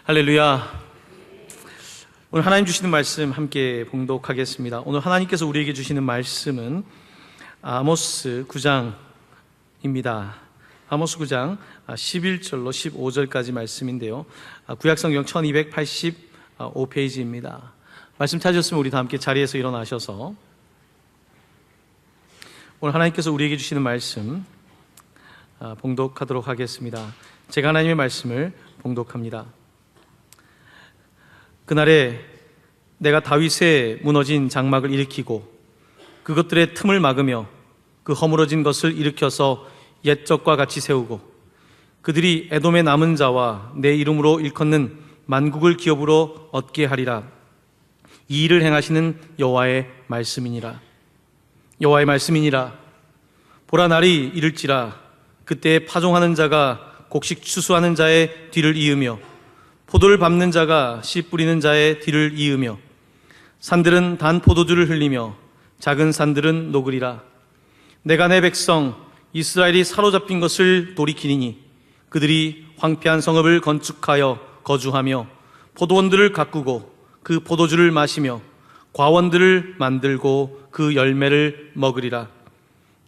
할렐루야. 오늘 하나님 주시는 말씀 함께 봉독하겠습니다. 오늘 하나님께서 우리에게 주시는 말씀은 아모스 9장입니다. 아모스 9장 11절로 15절까지 말씀인데요, 구약성경 1285페이지입니다. 말씀 찾으셨으면 우리 다 함께 자리에서 일어나셔서 오늘 하나님께서 우리에게 주시는 말씀 봉독하도록 하겠습니다. 제가 하나님의 말씀을 봉독합니다. 그날에 내가 다윗의 무너진 장막을 일으키고 그것들의 틈을 막으며 그 허물어진 것을 일으켜서 옛적과 같이 세우고 그들이 에돔의 남은 자와 내 이름으로 일컫는 만국을 기업으로 얻게 하리라. 이 일을 행하시는 여호와의 말씀이니라. 여호와의 말씀이니라. 보라, 날이 이를지라. 그때 파종하는 자가 곡식 추수하는 자의 뒤를 이으며 포도를 밟는 자가 씨 뿌리는 자의 뒤를 이으며 산들은 단 포도주를 흘리며 작은 산들은 녹으리라. 내가 내 백성 이스라엘이 사로잡힌 것을 돌이키리니 그들이 황폐한 성읍을 건축하여 거주하며 포도원들을 가꾸고 그 포도주를 마시며 과원들을 만들고 그 열매를 먹으리라.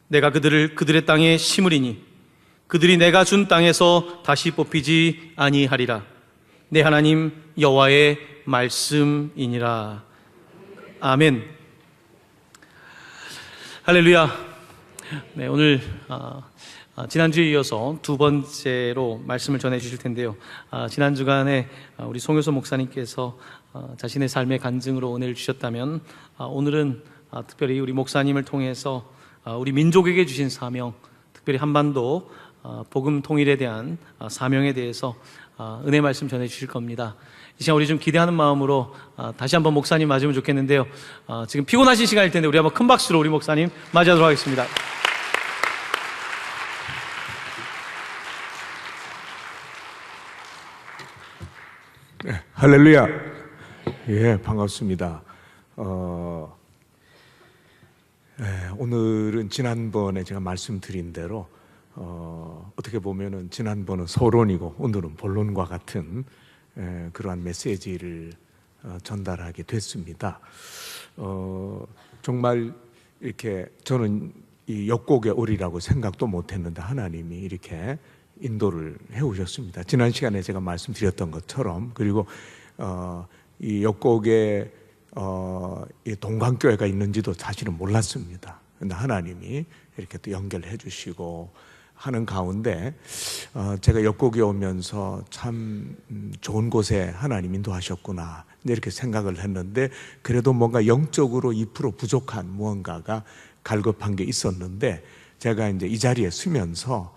내가 그들의 땅에 심으리니 그들이 내가 준 땅에서 다시 뽑히지 아니하리라. 내 하나님 여호와의 말씀이니라. 아멘. 할렐루야. 네, 오늘 지난주에 이어서 두 번째로 말씀을 전해 주실 텐데요, 지난 주간에 우리 송효서 목사님께서 자신의 삶의 간증으로 은혜를 주셨다면, 오늘은 특별히 우리 목사님을 통해서 우리 민족에게 주신 사명, 특별히 한반도 복음 통일에 대한 사명에 대해서 은혜 말씀 전해 주실 겁니다. 이 시간 우리 좀 기대하는 마음으로 다시 한번 목사님 맞으면 좋겠는데요, 지금 피곤하신 시간일 텐데 우리 한번 큰 박수로 우리 목사님 맞이하도록 하겠습니다. 네, 할렐루야. 예, 반갑습니다. 오늘은 지난번에 제가 말씀드린 대로 어떻게 보면은 지난번은 서론이고 오늘은 본론과 같은 그러한 메시지를 전달하게 됐습니다. 정말 이렇게 저는 이 역곡의 오리라고 생각도 못했는데 하나님이 이렇게 인도를 해오셨습니다. 지난 시간에 제가 말씀드렸던 것처럼, 그리고 이 역곡에 이 동강교회가 있는지도 사실은 몰랐습니다. 근데 하나님이 이렇게 또 연결해 주시고 하는 가운데 제가 역곡에 오면서 참 좋은 곳에 하나님 인도하셨구나 이렇게 생각을 했는데, 그래도 뭔가 영적으로 2% 부족한 무언가가 갈급한 게 있었는데, 제가 이제 이 자리에 서면서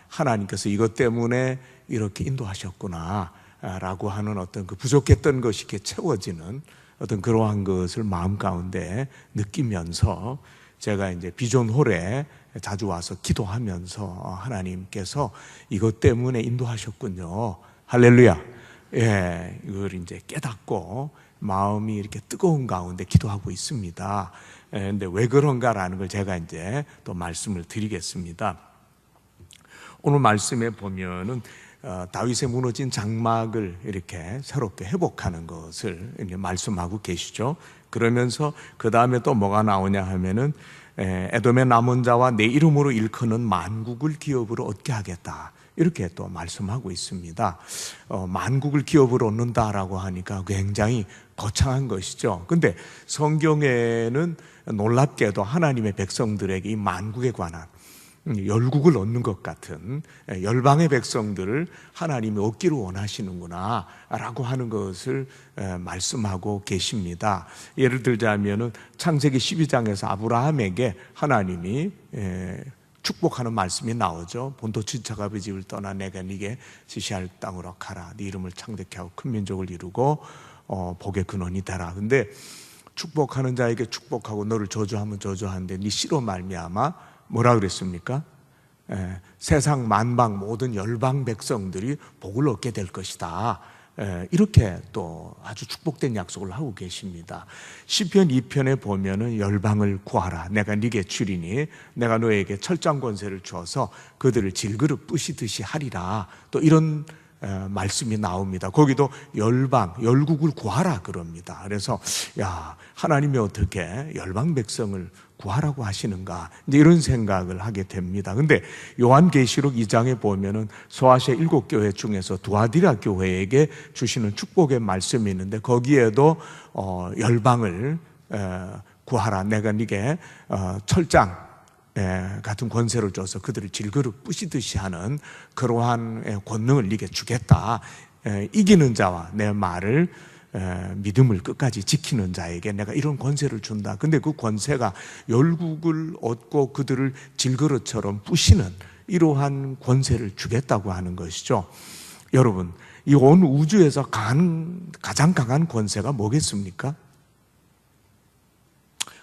하나님께서 이것 때문에 이렇게 인도하셨구나 라고 하는 어떤 그 부족했던 것이 이렇게 채워지는 어떤 그러한 것을 마음 가운데 느끼면서, 제가 이제 비전홀에 자주 와서 기도하면서 하나님께서 이것 때문에 인도하셨군요. 할렐루야. 예, 이걸 이제 깨닫고 마음이 이렇게 뜨거운 가운데 기도하고 있습니다. 근데 왜 그런가라는 걸 제가 이제 또 말씀을 드리겠습니다. 오늘 말씀에 보면은 다윗의 무너진 장막을 이렇게 새롭게 회복하는 것을 이렇게 말씀하고 계시죠. 그러면서 그 다음에 또 뭐가 나오냐 하면은 에돔의 남은 자와 내 이름으로 일컫는 만국을 기업으로 얻게 하겠다, 이렇게 또 말씀하고 있습니다. 만국을 기업으로 얻는다라고 하니까 굉장히 거창한 것이죠. 근데 성경에는 놀랍게도 하나님의 백성들에게 이 만국에 관한 열국을 얻는 것 같은 열방의 백성들을 하나님이 얻기를 원하시는구나 라고 하는 것을 말씀하고 계십니다. 예를 들자면은 창세기 12장에서 아브라함에게 하나님이 축복하는 말씀이 나오죠. 본토 친척 아버지 집을 떠나 내가 네게 지시할 땅으로 가라. 네 이름을 창대케 하고 큰 민족을 이루고 복의 근원이 되라. 근데 축복하는 자에게 축복하고 너를 저주하면 저주하는데 네 씨로 말미암아 뭐라 그랬습니까? 세상 만방 모든 열방 백성들이 복을 얻게 될 것이다. 이렇게 또 아주 축복된 약속을 하고 계십니다. 시편 2편에 보면은 열방을 구하라. 내가 네게 주리니 내가 너에게 철장 권세를 주어서 그들을 질그릇 부시듯이 하리라. 또 이런 말씀이 나옵니다. 거기도 열국을 구하라 그럽니다. 그래서 야, 하나님이 어떻게 열방 백성을 구하라고 하시는가, 이제 이런 생각을 하게 됩니다. 근데 요한계시록 2장에 보면은 소아시아 7교회 중에서 두아디라 교회에게 주시는 축복의 말씀이 있는데, 거기에도 열방을 구하라, 내가 네게 철장 같은 권세를 줘서 그들을 질그릇 부시듯이 하는 그러한 권능을 네게 주겠다. 이기는 자와 내 말을 믿음을 끝까지 지키는 자에게 내가 이런 권세를 준다. 근데 그 권세가 열국을 얻고 그들을 질그릇처럼 부시는 이러한 권세를 주겠다고 하는 것이죠. 여러분, 이 온 우주에서 가장 강한 권세가 뭐겠습니까?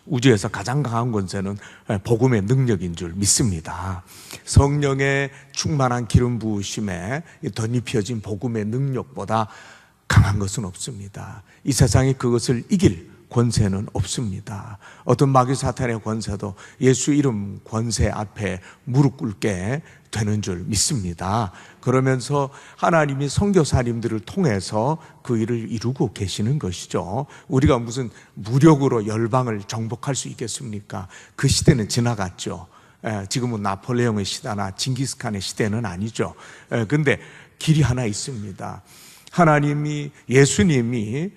우주에서 가장 강한 권세는 복음의 능력인 줄 믿습니다. 성령의 충만한 기름 부으심에 덧입혀진 복음의 능력보다 강한 것은 없습니다. 이 세상에 그것을 이길 권세는 없습니다. 어떤 마귀 사탄의 권세도 예수 이름 권세 앞에 무릎 꿇게 되는 줄 믿습니다. 그러면서 하나님이 선교사님들을 통해서 그 일을 이루고 계시는 것이죠. 우리가 무슨 무력으로 열방을 정복할 수 있겠습니까? 그 시대는 지나갔죠. 지금은 나폴레옹의 시대나 징기스칸의 시대는 아니죠. 근데 길이 하나 있습니다. 예수님이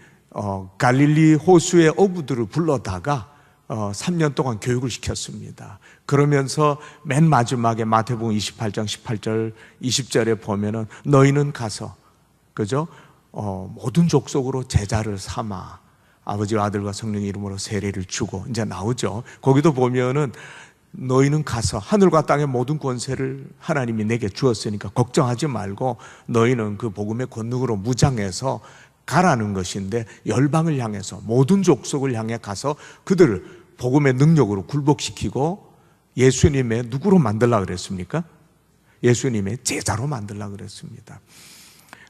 갈릴리 호수의 어부들을 불러다가 3년 동안 교육을 시켰습니다. 그러면서 맨 마지막에 마태복음 28장 18절 20절에 보면은 너희는 가서 그죠? 모든 족속으로 제자를 삼아 아버지와 아들과 성령의 이름으로 세례를 주고 이제 나오죠. 거기도 보면은 너희는 가서 하늘과 땅의 모든 권세를 하나님이 내게 주었으니까 걱정하지 말고 너희는 그 복음의 권능으로 무장해서 가라는 것인데, 열방을 향해서 모든 족속을 향해 가서 그들을 복음의 능력으로 굴복시키고 예수님의 누구로 만들려고 그랬습니까? 예수님의 제자로 만들려고 그랬습니다.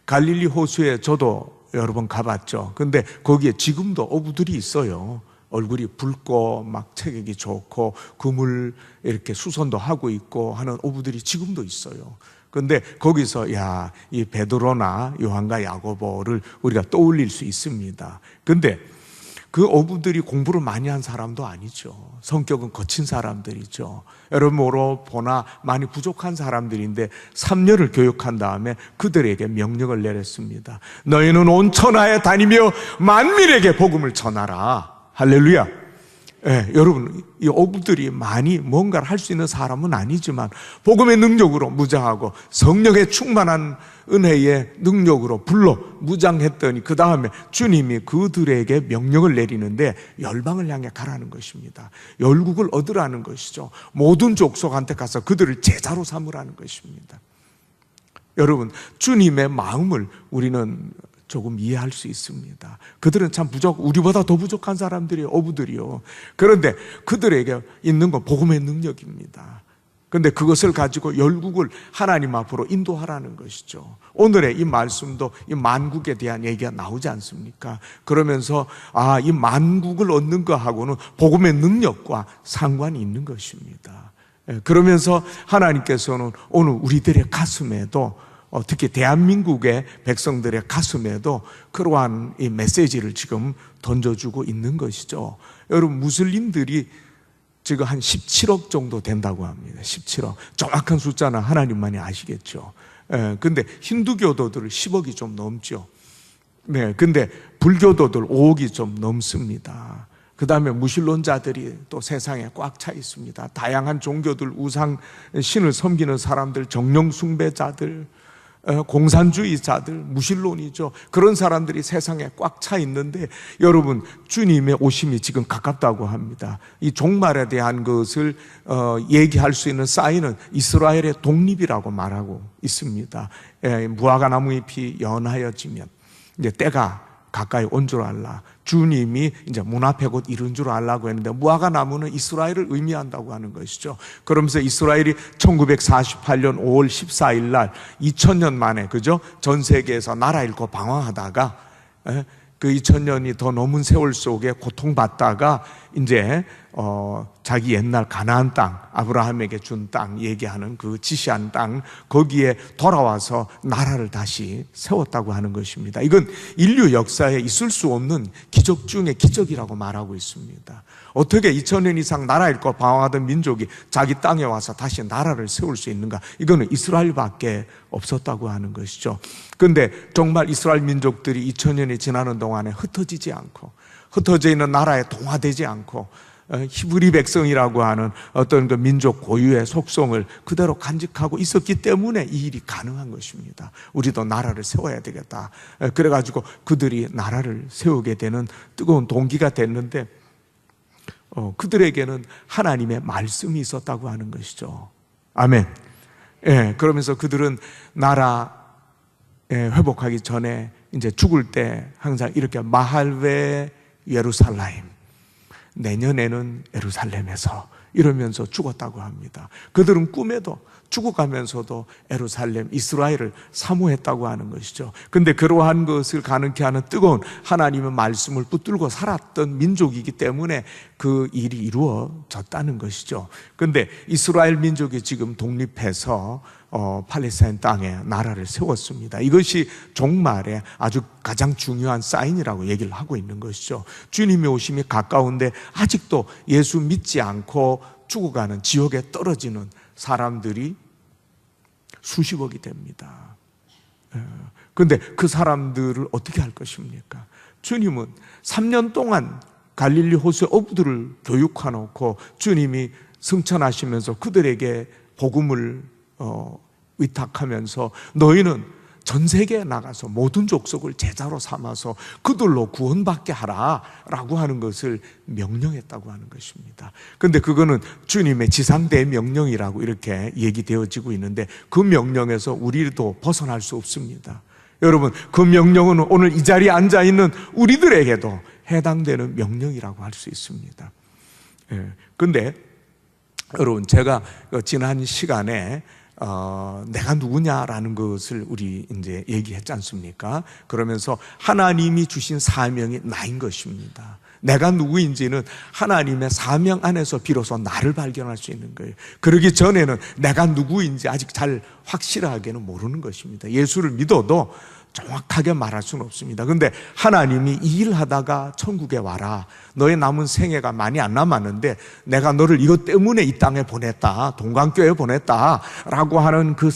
갈릴리 호수에 저도 여러 번 가봤죠. 근데 거기에 지금도 어부들이 있어요. 얼굴이 붉고 막 체격이 좋고 그물 이렇게 수선도 하고 있고 하는 어부들이 지금도 있어요. 근데 거기서 이 베드로나 요한과 야고보를 우리가 떠올릴 수 있습니다. 근데 그 어부들이 공부를 많이 한 사람도 아니죠. 성격은 거친 사람들이죠. 여러모로 보나 많이 부족한 사람들인데 3년을 교육한 다음에 그들에게 명령을 내렸습니다. 너희는 온 천하에 다니며 만민에게 복음을 전하라. 할렐루야. 여러분, 이 어부들이 많이 뭔가를 할 수 있는 사람은 아니지만 복음의 능력으로 무장하고 성령의 충만한 은혜의 능력으로 불러 무장했더니 그 다음에 주님이 그들에게 명령을 내리는데 열방을 향해 가라는 것입니다. 열국을 얻으라는 것이죠. 모든 족속한테 가서 그들을 제자로 삼으라는 것입니다. 여러분, 주님의 마음을 우리는 조금 이해할 수 있습니다. 그들은 참 우리보다 더 부족한 사람들이에요. 어부들이요. 그런데 그들에게 있는 건 복음의 능력입니다. 그런데 그것을 가지고 열국을 하나님 앞으로 인도하라는 것이죠. 오늘의 이 말씀도 이 만국에 대한 얘기가 나오지 않습니까? 그러면서 이 만국을 얻는 것하고는 복음의 능력과 상관이 있는 것입니다. 그러면서 하나님께서는 오늘 우리들의 가슴에도, 특히 대한민국의 백성들의 가슴에도 그러한 이 메시지를 지금 던져주고 있는 것이죠. 여러분, 무슬림들이 지금 한 17억 정도 된다고 합니다. 17억. 정확한 숫자는 하나님만이 아시겠죠. 근데 힌두교도들 10억이 좀 넘죠. 네, 근데 불교도들 5억이 좀 넘습니다. 그 다음에 무신론자들이 또 세상에 꽉 차 있습니다. 다양한 종교들, 우상 신을 섬기는 사람들, 정령 숭배자들, 공산주의자들, 무신론이죠. 그런 사람들이 세상에 꽉 차 있는데, 여러분, 주님의 오심이 지금 가깝다고 합니다. 이 종말에 대한 것을 얘기할 수 있는 사인은 이스라엘의 독립이라고 말하고 있습니다. 무화과 나무 잎이 연하여지면 이제 때가 가까이 온 줄 알라. 주님이 이제 문 앞에 곧 이른 줄 알라고 했는데, 무화과 나무는 이스라엘을 의미한다고 하는 것이죠. 그러면서 이스라엘이 1948년 5월 14일 날 2000년 만에, 그죠? 전 세계에서 나라 잃고 방황하다가 그 2000년이 더 넘은 세월 속에 고통받다가 이제 자기 옛날 가나안 땅, 아브라함에게 준 땅 얘기하는 그 지시한 땅, 거기에 돌아와서 나라를 다시 세웠다고 하는 것입니다. 이건 인류 역사에 있을 수 없는 기적 중의 기적이라고 말하고 있습니다. 어떻게 2000년 이상 나라 잃고 방황하던 민족이 자기 땅에 와서 다시 나라를 세울 수 있는가? 이거는 이스라엘밖에 없었다고 하는 것이죠. 그런데 정말 이스라엘 민족들이 2000년이 지나는 동안에 흩어지지 않고, 흩어져 있는 나라에 동화되지 않고, 히브리 백성이라고 하는 어떤 그 민족 고유의 속성을 그대로 간직하고 있었기 때문에 이 일이 가능한 것입니다. 우리도 나라를 세워야 되겠다. 그래가지고 그들이 나라를 세우게 되는 뜨거운 동기가 됐는데, 그들에게는 하나님의 말씀이 있었다고 하는 것이죠. 아멘. 예, 그러면서 그들은 나라 회복하기 전에 이제 죽을 때 항상 이렇게 마할베 예루살렘, 내년에는 예루살렘에서 이러면서 죽었다고 합니다. 그들은 꿈에도 죽어가면서도 예루살렘, 이스라엘을 사모했다고 하는 것이죠. 그런데 그러한 것을 가능케 하는 뜨거운 하나님의 말씀을 붙들고 살았던 민족이기 때문에 그 일이 이루어졌다는 것이죠. 그런데 이스라엘 민족이 지금 독립해서 팔레스타인 땅에 나라를 세웠습니다. 이것이 종말의 아주 가장 중요한 사인이라고 얘기를 하고 있는 것이죠. 주님의 오심이 가까운데 아직도 예수 믿지 않고 죽어가는, 지옥에 떨어지는 사람들이 수십억이 됩니다. 그런데 그 사람들을 어떻게 할 것입니까? 주님은 3년 동안 갈릴리 호수의 어부들을 교육해놓고 주님이 승천하시면서 그들에게 복음을 위탁하면서 너희는 전 세계에 나가서 모든 족속을 제자로 삼아서 그들로 구원받게 하라라고 하는 것을 명령했다고 하는 것입니다. 그런데 그거는 주님의 지상대 명령이라고 이렇게 얘기되어지고 있는데 그 명령에서 우리도 벗어날 수 없습니다. 여러분, 그 명령은 오늘 이 자리에 앉아있는 우리들에게도 해당되는 명령이라고 할 수 있습니다. 그런데 여러분, 제가 지난 시간에 내가 누구냐라는 것을 우리 이제 얘기했지 않습니까? 그러면서 하나님이 주신 사명이 나인 것입니다. 내가 누구인지는 하나님의 사명 안에서 비로소 나를 발견할 수 있는 거예요. 그러기 전에는 내가 누구인지 아직 잘 확실하게는 모르는 것입니다. 예수를 믿어도 정확하게 말할 수는 없습니다. 그런데 하나님이 이 일 하다가 천국에 와라, 너의 남은 생애가 많이 안 남았는데 내가 너를 이것 때문에 이 땅에 보냈다, 동강교회에 보냈다 라고 하는 그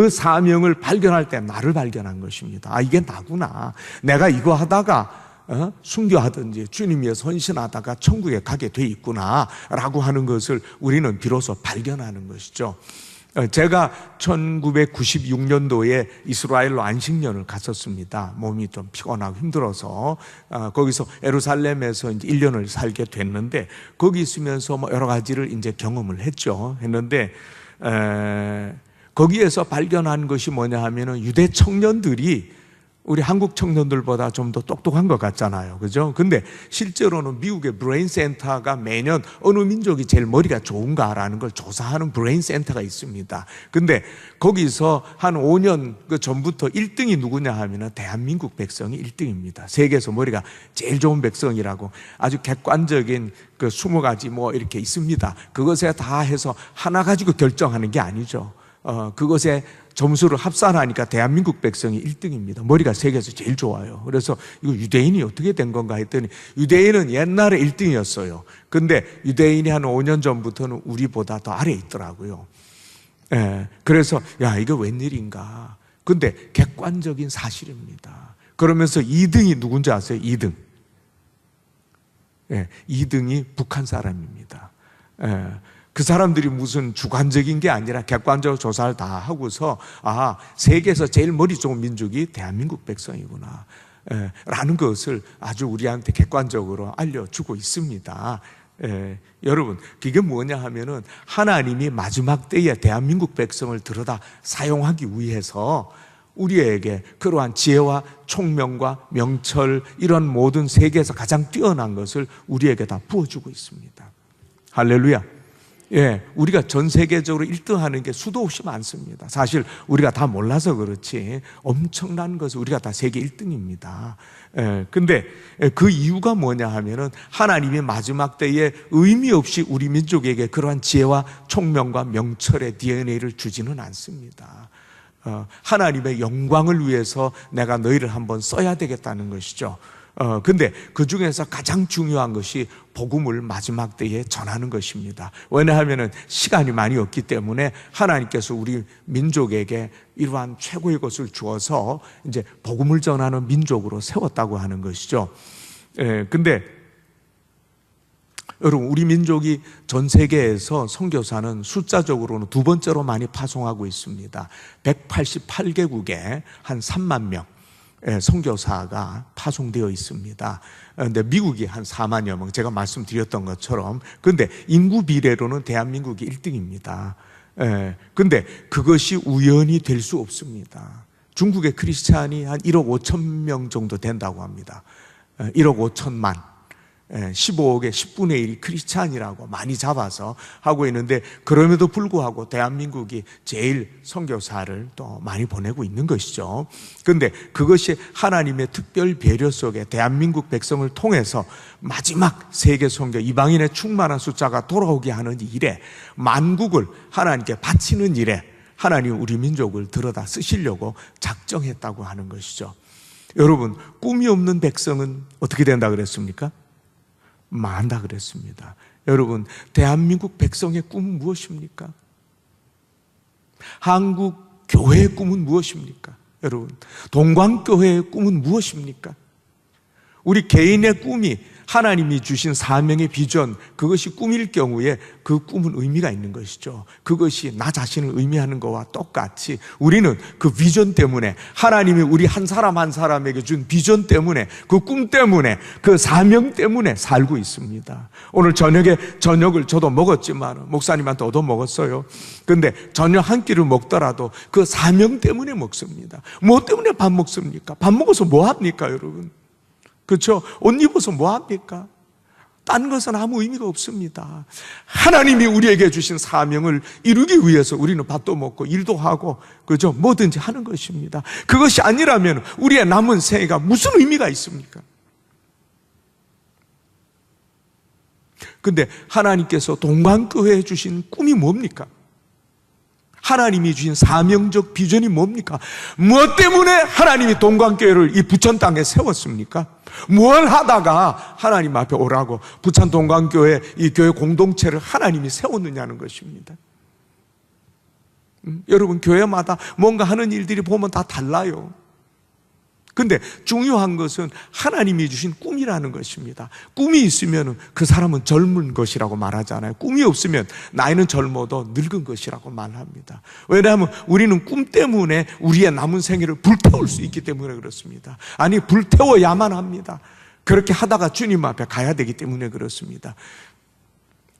사명을 발견할 때 나를 발견한 것입니다. 아, 이게 나구나. 내가 이거 하다가 순교하든지 주님 위해 헌신하다가 천국에 가게 돼 있구나 라고 하는 것을 우리는 비로소 발견하는 것이죠. 제가 1996년도에 이스라엘로 안식년을 갔었습니다. 몸이 좀 피곤하고 힘들어서 거기서 예루살렘에서 이제 1년을 살게 됐는데 거기 있으면서 뭐 여러 가지를 이제 경험을 했는데 거기에서 발견한 것이 뭐냐 하면은 유대 청년들이 우리 한국 청년들보다 좀 더 똑똑한 것 같잖아요. 그죠? 근데 실제로는 미국의 브레인 센터가 매년 어느 민족이 제일 머리가 좋은가라는 걸 조사하는 브레인 센터가 있습니다. 근데 거기서 한 5년 전부터 1등이 누구냐 하면은 대한민국 백성이 1등입니다. 세계에서 머리가 제일 좋은 백성이라고 아주 객관적인 그 20가지 뭐 이렇게 있습니다. 그것에 다 해서 하나 가지고 결정하는 게 아니죠. 그것에 점수를 합산하니까 대한민국 백성이 1등입니다. 머리가 세계에서 제일 좋아요. 그래서 이거 유대인이 어떻게 된 건가 했더니 유대인은 옛날에 1등이었어요. 근데 유대인이 한 5년 전부터는 우리보다 더 아래에 있더라고요. 그래서 야, 이거 웬일인가. 근데 객관적인 사실입니다. 그러면서 2등이 누군지 아세요? 2등. 2등이 북한 사람입니다. 그 사람들이 무슨 주관적인 게 아니라 객관적으로 조사를 다 하고서 세계에서 제일 머리 좋은 민족이 대한민국 백성이구나 라는 것을 아주 우리한테 객관적으로 알려주고 있습니다. 여러분, 그게 뭐냐 하면은 하나님이 마지막 때에 대한민국 백성을 들여다 사용하기 위해서 우리에게 그러한 지혜와 총명과 명철, 이런 모든 세계에서 가장 뛰어난 것을 우리에게 다 부어주고 있습니다. 할렐루야. 예, 우리가 전 세계적으로 1등 하는 게 수도 없이 많습니다. 사실 우리가 다 몰라서 그렇지 엄청난 것을 우리가 다 세계 1등입니다. 예, 근데 그 이유가 뭐냐 하면은 하나님이 마지막 때에 의미 없이 우리 민족에게 그러한 지혜와 총명과 명철의 DNA를 주지는 않습니다. 하나님의 영광을 위해서 내가 너희를 한번 써야 되겠다는 것이죠. 근데 그 중에서 가장 중요한 것이 복음을 마지막 때에 전하는 것입니다. 왜냐하면 시간이 많이 없기 때문에 하나님께서 우리 민족에게 이러한 최고의 것을 주어서 이제 복음을 전하는 민족으로 세웠다고 하는 것이죠. 근데 여러분, 우리 민족이 전 세계에서 선교사는 숫자적으로는 두 번째로 많이 파송하고 있습니다. 188개국에 한 3만 명 선교사가 파송되어 있습니다. 근데 미국이 한 4만여 명, 제가 말씀드렸던 것처럼. 근데 인구 비례로는 대한민국이 1등입니다. 근데 그것이 우연이 될 수 없습니다. 중국의 크리스찬이 한 1억 5천 명 정도 된다고 합니다. 1억 5천만. 15억의 10분의 1이 크리스찬이라고 많이 잡아서 하고 있는데, 그럼에도 불구하고 대한민국이 제일 선교사를 또 많이 보내고 있는 것이죠. 그런데 그것이 하나님의 특별 배려 속에 대한민국 백성을 통해서 마지막 세계 선교, 이방인의 충만한 숫자가 돌아오게 하는 일에, 만국을 하나님께 바치는 일에 하나님 우리 민족을 들여다 쓰시려고 작정했다고 하는 것이죠. 여러분, 꿈이 없는 백성은 어떻게 된다 그랬습니까? 망한다 그랬습니다. 여러분, 대한민국 백성의 꿈은 무엇입니까? 한국 교회의 꿈은 무엇입니까? 여러분, 동광교회의 꿈은 무엇입니까? 우리 개인의 꿈이 하나님이 주신 사명의 비전, 그것이 꿈일 경우에 그 꿈은 의미가 있는 것이죠. 그것이 나 자신을 의미하는 것과 똑같이 우리는 그 비전 때문에, 하나님이 우리 한 사람 한 사람에게 준 비전 때문에, 그 꿈 때문에, 그 사명 때문에 살고 있습니다. 오늘 저녁에 저녁을 저도 먹었지만 목사님한테 얻어먹었어요. 근데 저녁 한 끼를 먹더라도 그 사명 때문에 먹습니다. 뭐 때문에 밥 먹습니까? 밥 먹어서 뭐 합니까, 여러분? 그렇죠? 옷 입어서 뭐 합니까? 딴 것은 아무 의미가 없습니다. 하나님이 우리에게 주신 사명을 이루기 위해서 우리는 밥도 먹고 일도 하고, 그죠? 뭐든지 하는 것입니다. 그것이 아니라면 우리의 남은 생애가 무슨 의미가 있습니까? 근데 하나님께서 동방교회에 주신 꿈이 뭡니까? 하나님이 주신 사명적 비전이 뭡니까? 무엇 때문에 하나님이 동광교회를 이 부천 땅에 세웠습니까? 뭘 하다가 하나님 앞에 오라고 부천 동광교회 이 교회 공동체를 하나님이 세웠느냐는 것입니다. 여러분, 교회마다 뭔가 하는 일들이 보면 다 달라요. 근데 중요한 것은 하나님이 주신 꿈이라는 것입니다. 꿈이 있으면 그 사람은 젊은 것이라고 말하잖아요. 꿈이 없으면 나이는 젊어도 늙은 것이라고 말합니다. 왜냐하면 우리는 꿈 때문에 우리의 남은 생애를 불태울 수 있기 때문에 그렇습니다. 아니, 불태워야만 합니다. 그렇게 하다가 주님 앞에 가야 되기 때문에 그렇습니다.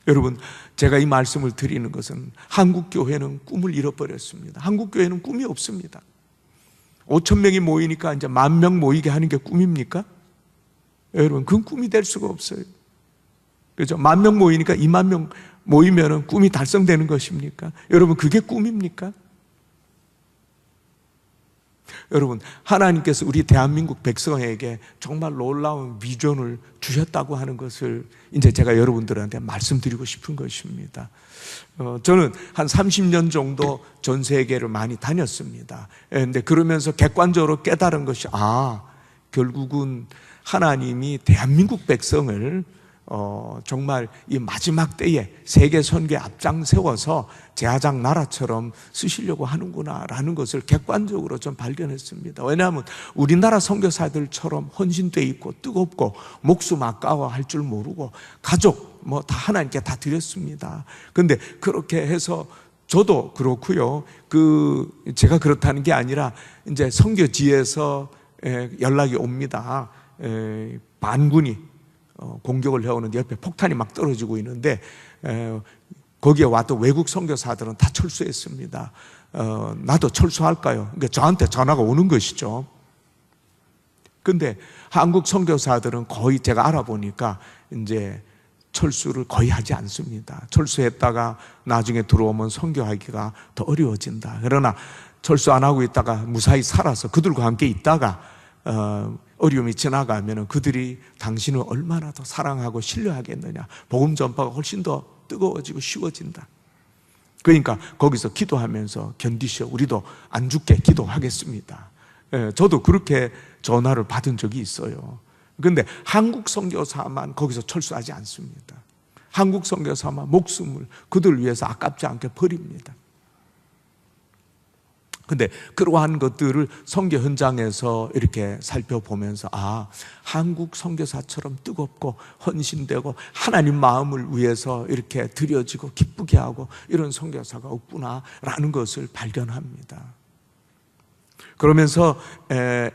여러분, 제가 이 말씀을 드리는 것은 한국교회는 꿈을 잃어버렸습니다. 한국교회는 꿈이 없습니다. 5천 명이 모이니까 이제 10,000명 모이게 하는 게 꿈입니까? 여러분, 그건 꿈이 될 수가 없어요. 그죠? 10,000명 모이니까 20,000명 모이면은 꿈이 달성되는 것입니까? 여러분, 그게 꿈입니까? 여러분, 하나님께서 우리 대한민국 백성에게 정말 놀라운 비전을 주셨다고 하는 것을 이제 제가 여러분들한테 말씀드리고 싶은 것입니다. 저는 한 30년 정도 전 세계를 많이 다녔습니다. 그런데 그러면서 객관적으로 깨달은 것이, 결국은 하나님이 대한민국 백성을 정말 이 마지막 때에 세계 선교에 앞장 세워서 제사장 나라처럼 쓰시려고 하는구나라는 것을 객관적으로 좀 발견했습니다. 왜냐하면 우리나라 선교사들처럼 헌신돼 있고 뜨겁고 목숨 아까워할 줄 모르고 가족 뭐 다 하나님께 다 드렸습니다. 근데 그렇게 해서 저도 그렇고요. 제가 그렇다는 게 아니라 이제 선교지에서 연락이 옵니다. 반군이 공격을 해오는데 옆에 폭탄이 막 떨어지고 있는데 거기에 왔던 외국 선교사들은 다 철수했습니다. 나도 철수할까요? 그러니까 저한테 전화가 오는 것이죠. 근데 한국 선교사들은 거의 제가 알아보니까 이제 철수를 거의 하지 않습니다. 철수했다가 나중에 들어오면 선교하기가 더 어려워진다. 그러나 철수 안 하고 있다가 무사히 살아서 그들과 함께 있다가 어려움이 지나가면 그들이 당신을 얼마나 더 사랑하고 신뢰하겠느냐. 복음 전파가 훨씬 더 뜨거워지고 쉬워진다. 그러니까 거기서 기도하면서 견디셔. 우리도 안 죽게 기도하겠습니다. 저도 그렇게 전화를 받은 적이 있어요. 그런데 한국 선교사만 거기서 철수하지 않습니다. 한국 선교사만 목숨을 그들 위해서 아깝지 않게 버립니다. 근데 그러한 것들을 선교 현장에서 이렇게 살펴보면서 한국 선교사처럼 뜨겁고 헌신되고 하나님 마음을 위해서 이렇게 드려지고 기쁘게 하고 이런 선교사가 없구나라는 것을 발견합니다. 그러면서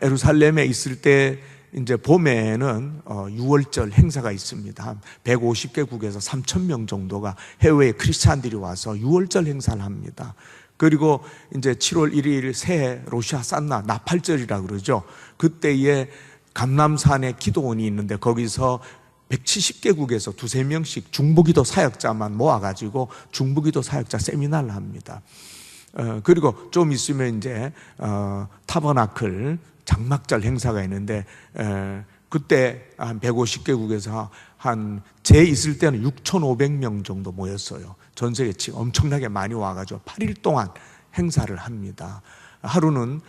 예루살렘에 있을 때 이제 봄에는 6월절 행사가 있습니다. 150개국에서 3,000명 정도가 해외 크리스찬들이 와서 6월절 행사를 합니다. 그리고 이제 7월 1일 새해 로시 하산나 나팔절이라 그러죠. 그때에 감람산에 기도원이 있는데 거기서 170개국에서 두세 명씩 중보기도 사역자만 모아가지고 중보기도 사역자 세미나를 합니다. 그리고 좀 있으면 이제 타버나클 장막절 행사가 있는데 그때 한 150개국에서 제 있을 때는 6,500명 정도 모였어요. 전 세계 지금 엄청나게 많이 와가지고 8일 동안 행사를 합니다. 하루는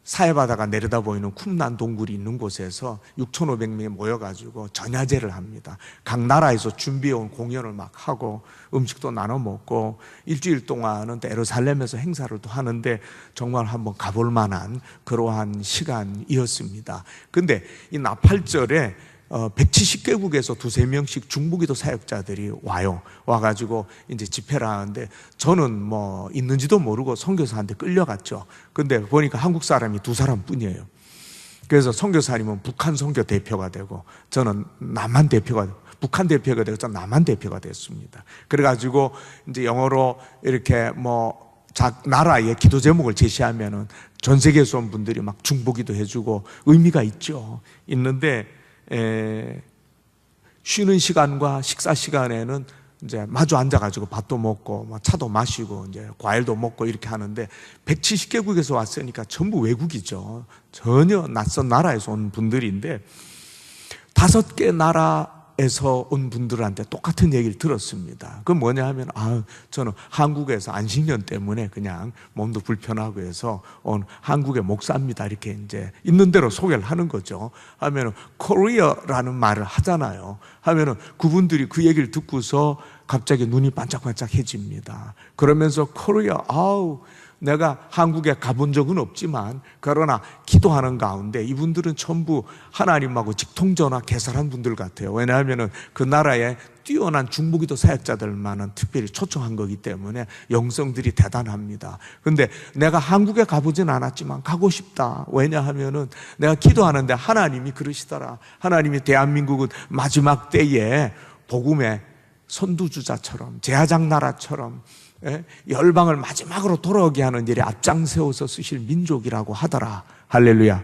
사해바다가 내려다 보이는 쿰란 동굴이 있는 곳에서 6,500명이 모여가지고 전야제를 합니다. 각 나라에서 준비해온 공연을 막 하고 음식도 나눠 먹고 일주일 동안은 또 예루살렘에서 행사를 또 하는데 정말 한번 가볼 만한 그러한 시간이었습니다. 근데 이 나팔절에 170개국에서 두세 명씩 중보기도 사역자들이 와가지고 이제 집회를 하는데 저는 뭐 있는지도 모르고 선교사한테 끌려갔죠. 근데 보니까 한국 사람이 2사람 뿐이에요. 그래서 선교사님은 북한 선교 대표가 되고 저는 남한 대표가 되고 북한 대표가 되고 저는 남한 대표가 됐습니다. 그래가지고 이제 영어로 이렇게 각 나라의 기도 제목을 제시하면은 전 세계에서 온 분들이 막 중보기도 해주고 의미가 있죠. 있는데 쉬는 시간과 식사 시간에는 이제 마주 앉아가지고 밥도 먹고 차도 마시고 이제 과일도 먹고 이렇게 하는데 170개국에서 왔으니까 전부 외국이죠. 전혀 낯선 나라에서 온 분들인데 5개 나라에서 온 분들한테 똑같은 얘기를 들었습니다. 그건 뭐냐 하면 저는 한국에서 안식년 때문에 그냥 몸도 불편하고 해서 온 한국의 목사입니다. 이렇게 이제 있는 대로 소개를 하는 거죠. 하면은 코리아라는 말을 하잖아요. 하면은 그분들이 그 얘기를 듣고서 갑자기 눈이 반짝반짝해집니다. 그러면서 코리아, 내가 한국에 가본 적은 없지만 그러나 기도하는 가운데 이분들은 전부 하나님하고 직통전화 개설한 분들 같아요. 왜냐하면 그 나라에 뛰어난 중보기도 사역자들만은 특별히 초청한 거기 때문에 영성들이 대단합니다. 근데 내가 한국에 가보진 않았지만 가고 싶다. 왜냐하면 내가 기도하는데 하나님이 그러시더라. 하나님이 대한민국은 마지막 때에 복음의 선두주자처럼 제사장 나라처럼 열방을 마지막으로 돌아오게 하는 일에 앞장세워서 쓰실 민족이라고 하더라. 할렐루야.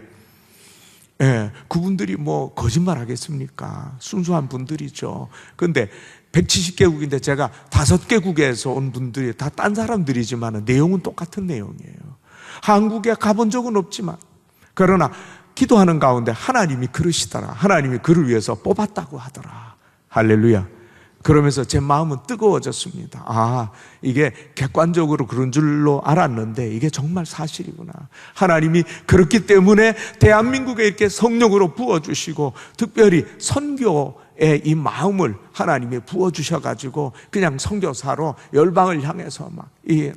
그분들이 거짓말 하겠습니까? 순수한 분들이죠. 그런데 170개국인데 제가 5개국에서 온 분들이 다 딴 사람들이지만 내용은 똑같은 내용이에요. 한국에 가본 적은 없지만 그러나 기도하는 가운데 하나님이 그러시더라. 하나님이 그를 위해서 뽑았다고 하더라. 할렐루야. 그러면서 제 마음은 뜨거워졌습니다. 이게 객관적으로 그런 줄로 알았는데 이게 정말 사실이구나. 하나님이 그렇기 때문에 대한민국에 이렇게 성령으로 부어주시고 특별히 선교의 이 마음을 하나님이 부어주셔가지고 그냥 선교사로 열방을 향해서 막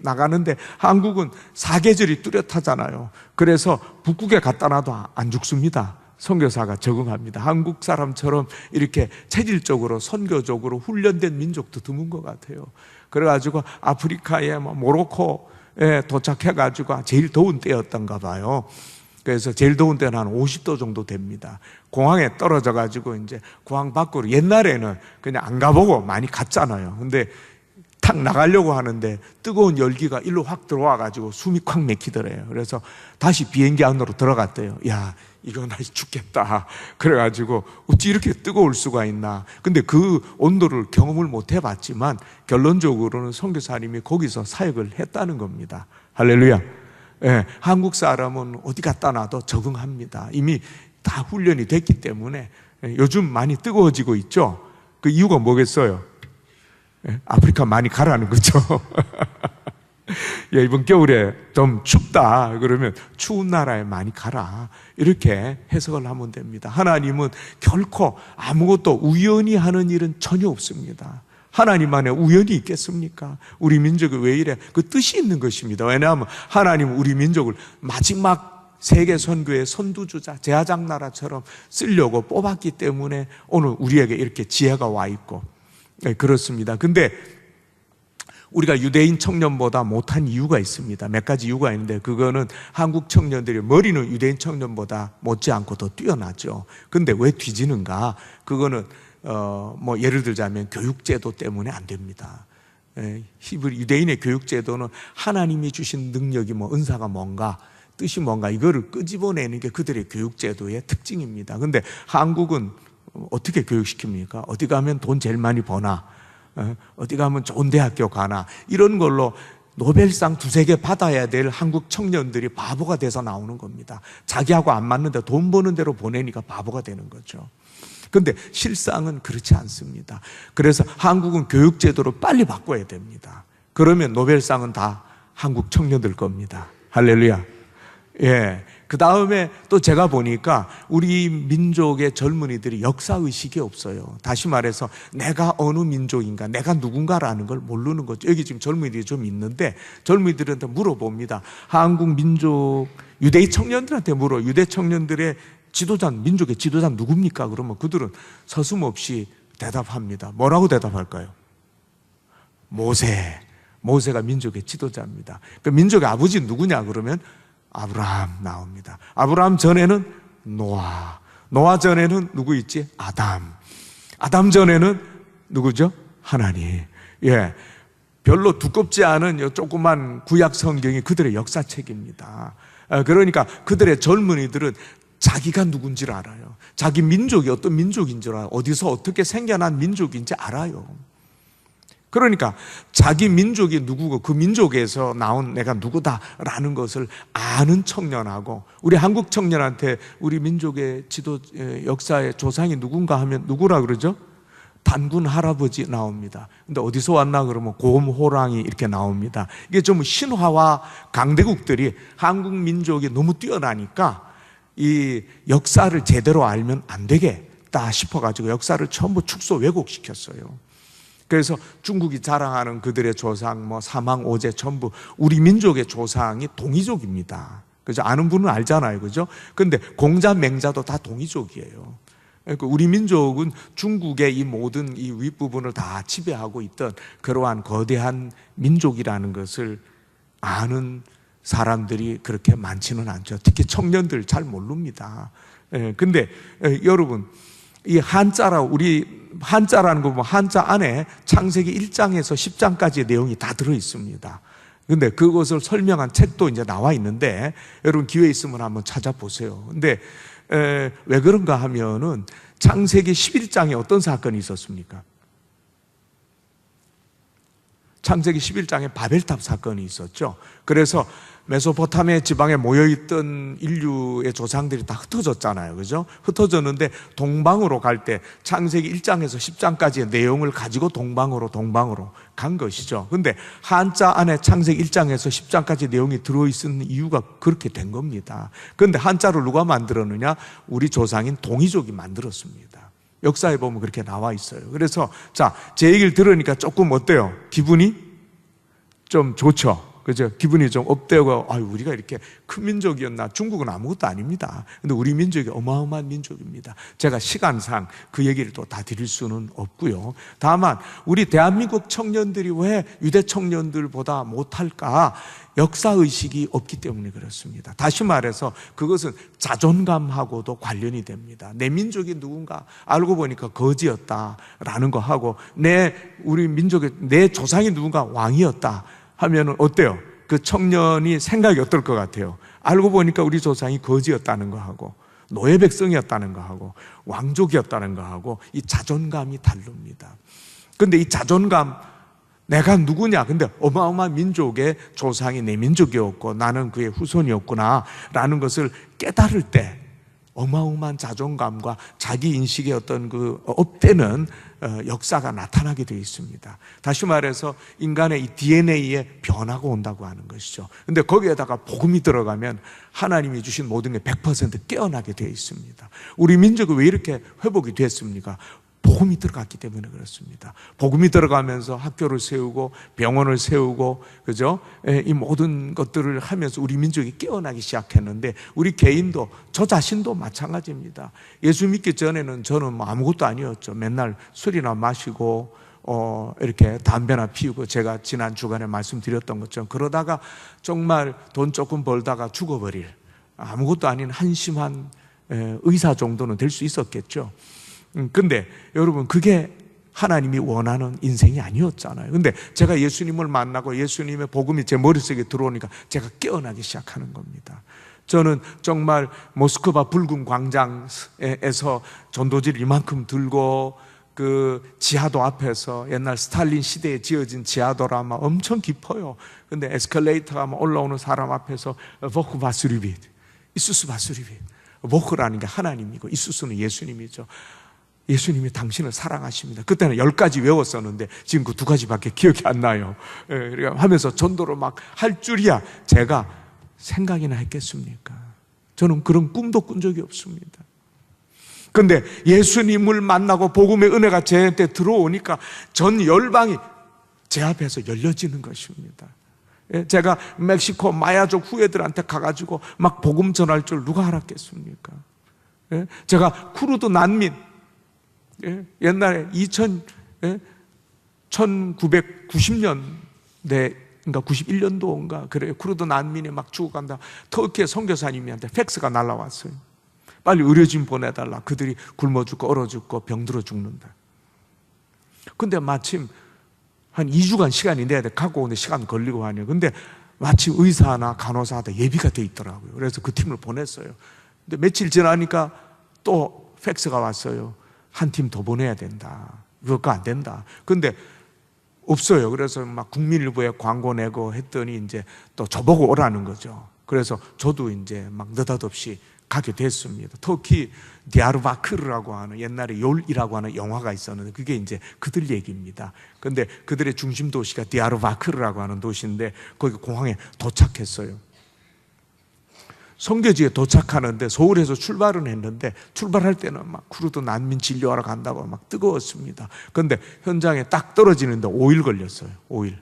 나가는데 한국은 사계절이 뚜렷하잖아요. 그래서 북극에 갖다 놔도 안 죽습니다. 선교사가 적응합니다. 한국 사람처럼 이렇게 체질적으로 선교적으로 훈련된 민족도 드문 것 같아요. 그래가지고 아프리카의 모로코에 도착해가지고 제일 더운 때였던가 봐요. 그래서 제일 더운 때는 한 50도 정도 됩니다. 공항에 떨어져가지고 이제 공항 밖으로 옛날에는 그냥 안 가보고 많이 갔잖아요. 근데 탁 나가려고 하는데 뜨거운 열기가 일로 확 들어와 가지고 숨이 콱 막히더래요. 그래서 다시 비행기 안으로 들어갔대요. 야, 이거 나 죽겠다. 그래가지고 어찌 이렇게 뜨거울 수가 있나. 근데 그 온도를 경험을 못 해봤지만 결론적으로는 선교사님이 거기서 사역을 했다는 겁니다. 할렐루야. 예, 한국 사람은 어디 갖다 놔도 적응합니다. 이미 다 훈련이 됐기 때문에. 요즘 많이 뜨거워지고 있죠. 그 이유가 뭐겠어요? 아프리카 많이 가라는 거죠. 야, 이번 겨울에 좀 춥다 그러면 추운 나라에 많이 가라, 이렇게 해석을 하면 됩니다. 하나님은 결코 아무것도 우연히 하는 일은 전혀 없습니다. 하나님 안에 우연이 있겠습니까? 우리 민족이 왜 이래? 그 뜻이 있는 것입니다. 왜냐하면 하나님은 우리 민족을 마지막 세계 선교의 선두주자, 제사장 나라처럼 쓰려고 뽑았기 때문에 오늘 우리에게 이렇게 지혜가 와 있고, 네, 그렇습니다. 근데 우리가 유대인 청년보다 못한 이유가 있습니다. 몇 가지 이유가 있는데, 그거는 한국 청년들이 머리는 유대인 청년보다 못지않고 더 뛰어나죠. 근데 왜 뒤지는가? 그거는 뭐 예를 들자면 교육제도 때문에 안 됩니다. 히브리 유대인의 교육제도는 하나님이 주신 능력이 뭐 은사가 뭔가, 뜻이 뭔가, 이거를 끄집어내는 게 그들의 교육제도의 특징입니다. 근데 한국은 어떻게 교육시킵니까? 어디 가면 돈 제일 많이 버나, 어디 가면 좋은 대학교 가나, 이런 걸로 노벨상 2-3개 받아야 될 한국 청년들이 바보가 돼서 나오는 겁니다. 자기하고 안 맞는데 돈 버는 대로 보내니까 바보가 되는 거죠. 근데 실상은 그렇지 않습니다. 그래서 한국은 교육제도를 빨리 바꿔야 됩니다. 그러면 노벨상은 다 한국 청년들 겁니다. 할렐루야. 예. 그 다음에 또 제가 보니까 우리 민족의 젊은이들이 역사의식이 없어요. 다시 말해서 내가 어느 민족인가, 내가 누군가라는 걸 모르는 거죠. 여기 지금 젊은이들이 좀 있는데 젊은이들한테 물어봅니다. 한국 민족, 유대인 청년들한테 물어. 유대 청년들의 지도자, 민족의 지도자 누굽니까? 그러면 그들은 서슴없이 대답합니다. 뭐라고 대답할까요? 모세. 모세가 민족의 지도자입니다. 그 민족의 아버지는 누구냐? 그러면 아브라함 나옵니다. 아브라함 전에는 노아. 노아 전에는 누구 있지? 아담. 아담 전에는 누구죠? 하나님. 예. 별로 두껍지 않은 이 조그만 구약 성경이 그들의 역사책입니다. 그러니까 그들의 젊은이들은 자기가 누군지를 알아요. 자기 민족이 어떤 민족인 줄 알아요. 어디서 어떻게 생겨난 민족인지 알아요. 그러니까 자기 민족이 누구고 그 민족에서 나온 내가 누구다라는 것을 아는 청년하고, 우리 한국 청년한테 우리 민족의 지도 역사의 조상이 누군가 하면 누구라 그러죠? 단군 할아버지 나옵니다. 근데 어디서 왔나 그러면 곰, 호랑이 이렇게 나옵니다. 이게 좀 신화와 강대국들이 한국 민족이 너무 뛰어나니까 이 역사를 제대로 알면 안 되겠다 싶어가지고 역사를 전부 축소 왜곡시켰어요. 그래서 중국이 자랑하는 그들의 조상, 뭐 사망, 오제 전부 우리 민족의 조상이 동이족입니다. 그죠? 아는 분은 알잖아요. 그죠? 근데 공자, 맹자도 다 동이족이에요. 그러니까 우리 민족은 중국의 이 모든 이 윗부분을 다 지배하고 있던 그러한 거대한 민족이라는 것을 아는 사람들이 그렇게 많지는 않죠. 특히 청년들 잘 모릅니다. 근데 여러분, 이 한자라, 우리 한자라는 거 보면 한자 안에 창세기 1장에서 10장까지의 내용이 다 들어 있습니다. 근데 그것을 설명한 책도 이제 나와 있는데 여러분 기회 있으면 한번 찾아보세요. 근데 왜 그런가 하면은 창세기 11장에 어떤 사건이 있었습니까? 창세기 11장에 바벨탑 사건이 있었죠. 그래서 메소포타미아 지방에 모여있던 인류의 조상들이 다 흩어졌잖아요. 그죠? 흩어졌는데 동방으로 갈 때 창세기 1장에서 10장까지의 내용을 가지고 동방으로 간 것이죠. 근데 한자 안에 창세기 1장에서 10장까지 내용이 들어있는 이유가 그렇게 된 겁니다. 그런데 한자를 누가 만들었느냐? 우리 조상인 동이족이 만들었습니다. 역사에 보면 그렇게 나와 있어요. 그래서 자, 제 얘기를 들으니까 조금 어때요? 기분이 좀 좋죠? 그죠? 기분이 좀 업되고, 아유, 우리가 이렇게 큰 민족이었나? 중국은 아무것도 아닙니다. 근데 우리 민족이 어마어마한 민족입니다. 제가 시간상 그 얘기를 또 다 드릴 수는 없고요. 다만, 우리 대한민국 청년들이 왜 유대 청년들보다 못할까? 역사의식이 없기 때문에 그렇습니다. 다시 말해서 그것은 자존감하고도 관련이 됩니다. 내 민족이 누군가 알고 보니까 거지였다라는 거 하고, 우리 민족의, 내 조상이 누군가 왕이었다 하면은 어때요? 그 청년이 생각이 어떨 것 같아요? 알고 보니까 우리 조상이 거지였다는 거 하고, 노예 백성이었다는 거 하고, 왕족이었다는 거 하고, 이 자존감이 다릅니다. 근데 이 자존감, 내가 누구냐? 근데 어마어마한 민족의 조상이 내 민족이었고 나는 그의 후손이었구나 라는 것을 깨달을 때 어마어마한 자존감과 자기 인식의 어떤 그 업되는 역사가 나타나게 되어 있습니다. 다시 말해서 인간의 이 DNA에 변화가 온다고 하는 것이죠. 근데 거기에다가 복음이 들어가면 하나님이 주신 모든 게 100% 깨어나게 되어 있습니다. 우리 민족이 왜 이렇게 회복이 됐습니까? 복음이 들어갔기 때문에 그렇습니다. 복음이 들어가면서 학교를 세우고 병원을 세우고, 그죠? 이 모든 것들을 하면서 우리 민족이 깨어나기 시작했는데, 우리 개인도, 저 자신도 마찬가지입니다. 예수 믿기 전에는 저는 뭐 아무것도 아니었죠. 맨날 술이나 마시고 이렇게 담배나 피우고, 제가 지난 주간에 말씀드렸던 것처럼 그러다가 정말 돈 조금 벌다가 죽어버릴 아무것도 아닌 한심한 의사 정도는 될 수 있었겠죠. 근데 여러분, 그게 하나님이 원하는 인생이 아니었잖아요. 근데 제가 예수님을 만나고 예수님의 복음이 제 머릿속에 들어오니까 제가 깨어나기 시작하는 겁니다. 저는 정말 모스크바 붉은 광장에서 전도지를 이만큼 들고, 그 지하도 앞에서, 옛날 스탈린 시대에 지어진 지하도라 막 엄청 깊어요. 근데 에스컬레이터가 막 올라오는 사람 앞에서 보크 바스리빗, 이수스 바스리빗. 보크라는 게 하나님이고 이수스는 예수님이죠. 예수님이 당신을 사랑하십니다. 그때는 10가지 외웠었는데 지금 그 2가지밖에 기억이 안 나요. 하면서 전도를 막 할 줄이야 제가 생각이나 했겠습니까? 저는 그런 꿈도 꾼 적이 없습니다. 근데 예수님을 만나고 복음의 은혜가 제한테 들어오니까 전 열방이 제 앞에서 열려지는 것입니다. 제가 멕시코 마야족 후예들한테 가가지고 막 복음 전할 줄 누가 알았겠습니까? 제가 쿠르드 난민, 옛날에 1990년대, 그러니까 91년도인가 그래요. 쿠르드 난민이 막 죽어간다. 터키의 선교사님한테 팩스가 날라왔어요. 빨리 의료진 보내달라. 그들이 굶어 죽고 얼어 죽고 병들어 죽는다. 근데 마침 한 2주간 시간이 내야 돼. 갖고 오는데 시간 걸리고 하네요. 근데 마침 의사나 간호사한테 예비가 돼 있더라고요. 그래서 그 팀을 보냈어요. 근데 며칠 지나니까 또 팩스가 왔어요. 한 팀 더 보내야 된다. 그거 안 된다. 근데 없어요. 그래서 막 국민일보에 광고 내고 했더니 이제 또 저보고 오라는 거죠. 그래서 저도 이제 막 느닷없이 가게 됐습니다. 터키 디아르바크르라고 하는, 옛날에 요울이라고 하는 영화가 있었는데 그게 이제 그들 얘기입니다. 근데 그들의 중심 도시가 디아르바크르라고 하는 도시인데 거기 공항에 도착했어요. 선교지에 도착하는데 서울에서 출발은 했는데 출발할 때는 막 쿠르드 난민 진료하러 간다고 막 뜨거웠습니다. 그런데 현장에 딱 떨어지는데 5일 걸렸어요. 5일.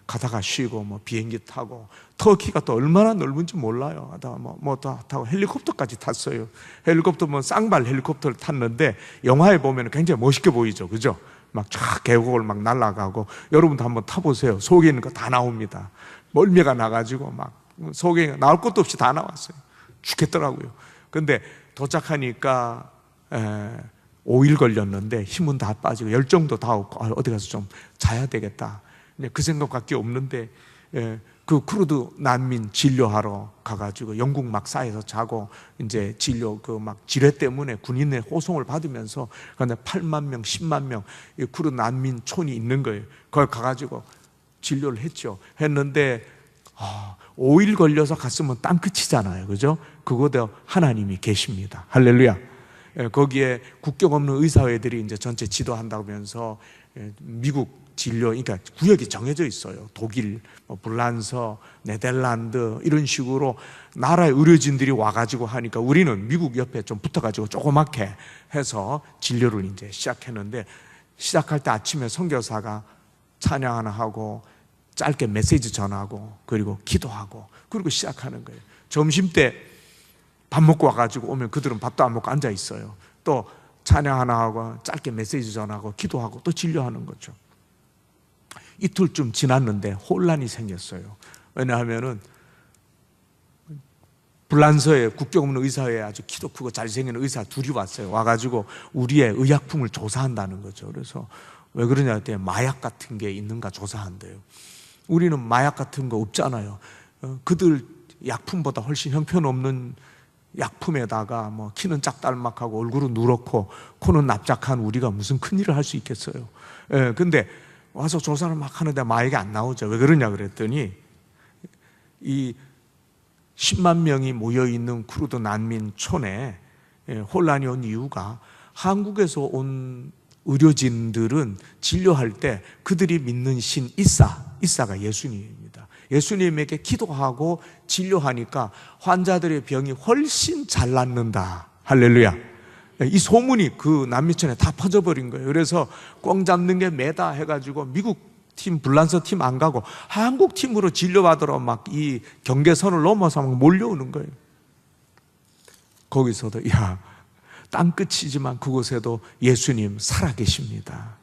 가다가 쉬고 뭐 비행기 타고, 터키가 또 얼마나 넓은지 몰라요. 하다가 뭐 타고 헬리콥터까지 탔어요. 헬리콥터 뭐 쌍발 헬리콥터를 탔는데 영화에 보면 굉장히 멋있게 보이죠, 그죠? 막 쫙 계곡을 막 날아가고, 여러분도 한번 타보세요. 속에 있는 거 다 나옵니다. 멀미가 나가지고 막 속에 나올 것도 없이 다 나왔어요. 죽겠더라고요. 근데 도착하니까 5일 걸렸는데 힘은 다 빠지고 열정도 다 없고, 어디 가서 좀 자야 되겠다. 그 생각밖에 없는데, 그 쿠르드 난민 진료하러 가가지고 영국 막 사에서 자고, 이제 진료 그 막 지뢰 때문에 군인의 호송을 받으면서, 그런데 8만 명, 10만 명 쿠르드 난민 촌이 있는 거예요. 거기 가가지고 진료를 했는데 5일 걸려서 갔으면 땅끝이잖아요, 그죠? 그곳에 하나님이 계십니다. 할렐루야. 거기에 국경 없는 의사회들이 이제 전체 지도한다고 하면서 미국 진료, 그러니까 구역이 정해져 있어요. 독일, 불란서, 네덜란드 이런 식으로 나라의 의료진들이 와가지고 하니까 우리는 미국 옆에 좀 붙어가지고 조그맣게 해서 진료를 이제 시작했는데, 시작할 때 아침에 선교사가 찬양 하나 하고 짧게 메시지 전하고 그리고 기도하고 그리고 시작하는 거예요. 점심때 밥 먹고 와가지고 오면 그들은 밥도 안 먹고 앉아 있어요. 또 찬양 하나 하고 짧게 메시지 전하고 기도하고 또 진료하는 거죠. 이틀쯤 지났는데 혼란이 생겼어요. 왜냐하면은 불란서에 국경 없는 의사회에 아주 키도 크고 잘생긴 의사 둘이 왔어요. 와가지고 우리의 의약품을 조사한다는 거죠. 그래서 왜 그러냐 했더니 마약 같은 게 있는가 조사한대요. 우리는 마약 같은 거 없잖아요. 그들 약품보다 훨씬 형편없는 약품에다가 뭐 키는 짝달막하고 얼굴은 누렇고 코는 납작한 우리가 무슨 큰일을 할 수 있겠어요. 근데 와서 조사를 막 하는데 마약이 안 나오죠. 왜 그러냐 그랬더니 이 10만 명이 모여있는 쿠르드 난민촌에 혼란이 온 이유가 한국에서 온 의료진들은 진료할 때 그들이 믿는 신 이사가 예수님입니다. 예수님에게 기도하고 진료하니까 환자들의 병이 훨씬 잘 낫는다. 할렐루야. 이 소문이 그 난민촌에 다 퍼져버린 거예요. 그래서 꽝 잡는 게 매다 해가지고 미국 팀, 불란서 팀 안 가고 한국 팀으로 진료받으러 막 이 경계선을 넘어서 막 몰려오는 거예요. 거기서도 땅끝이지만 그곳에도 예수님 살아계십니다.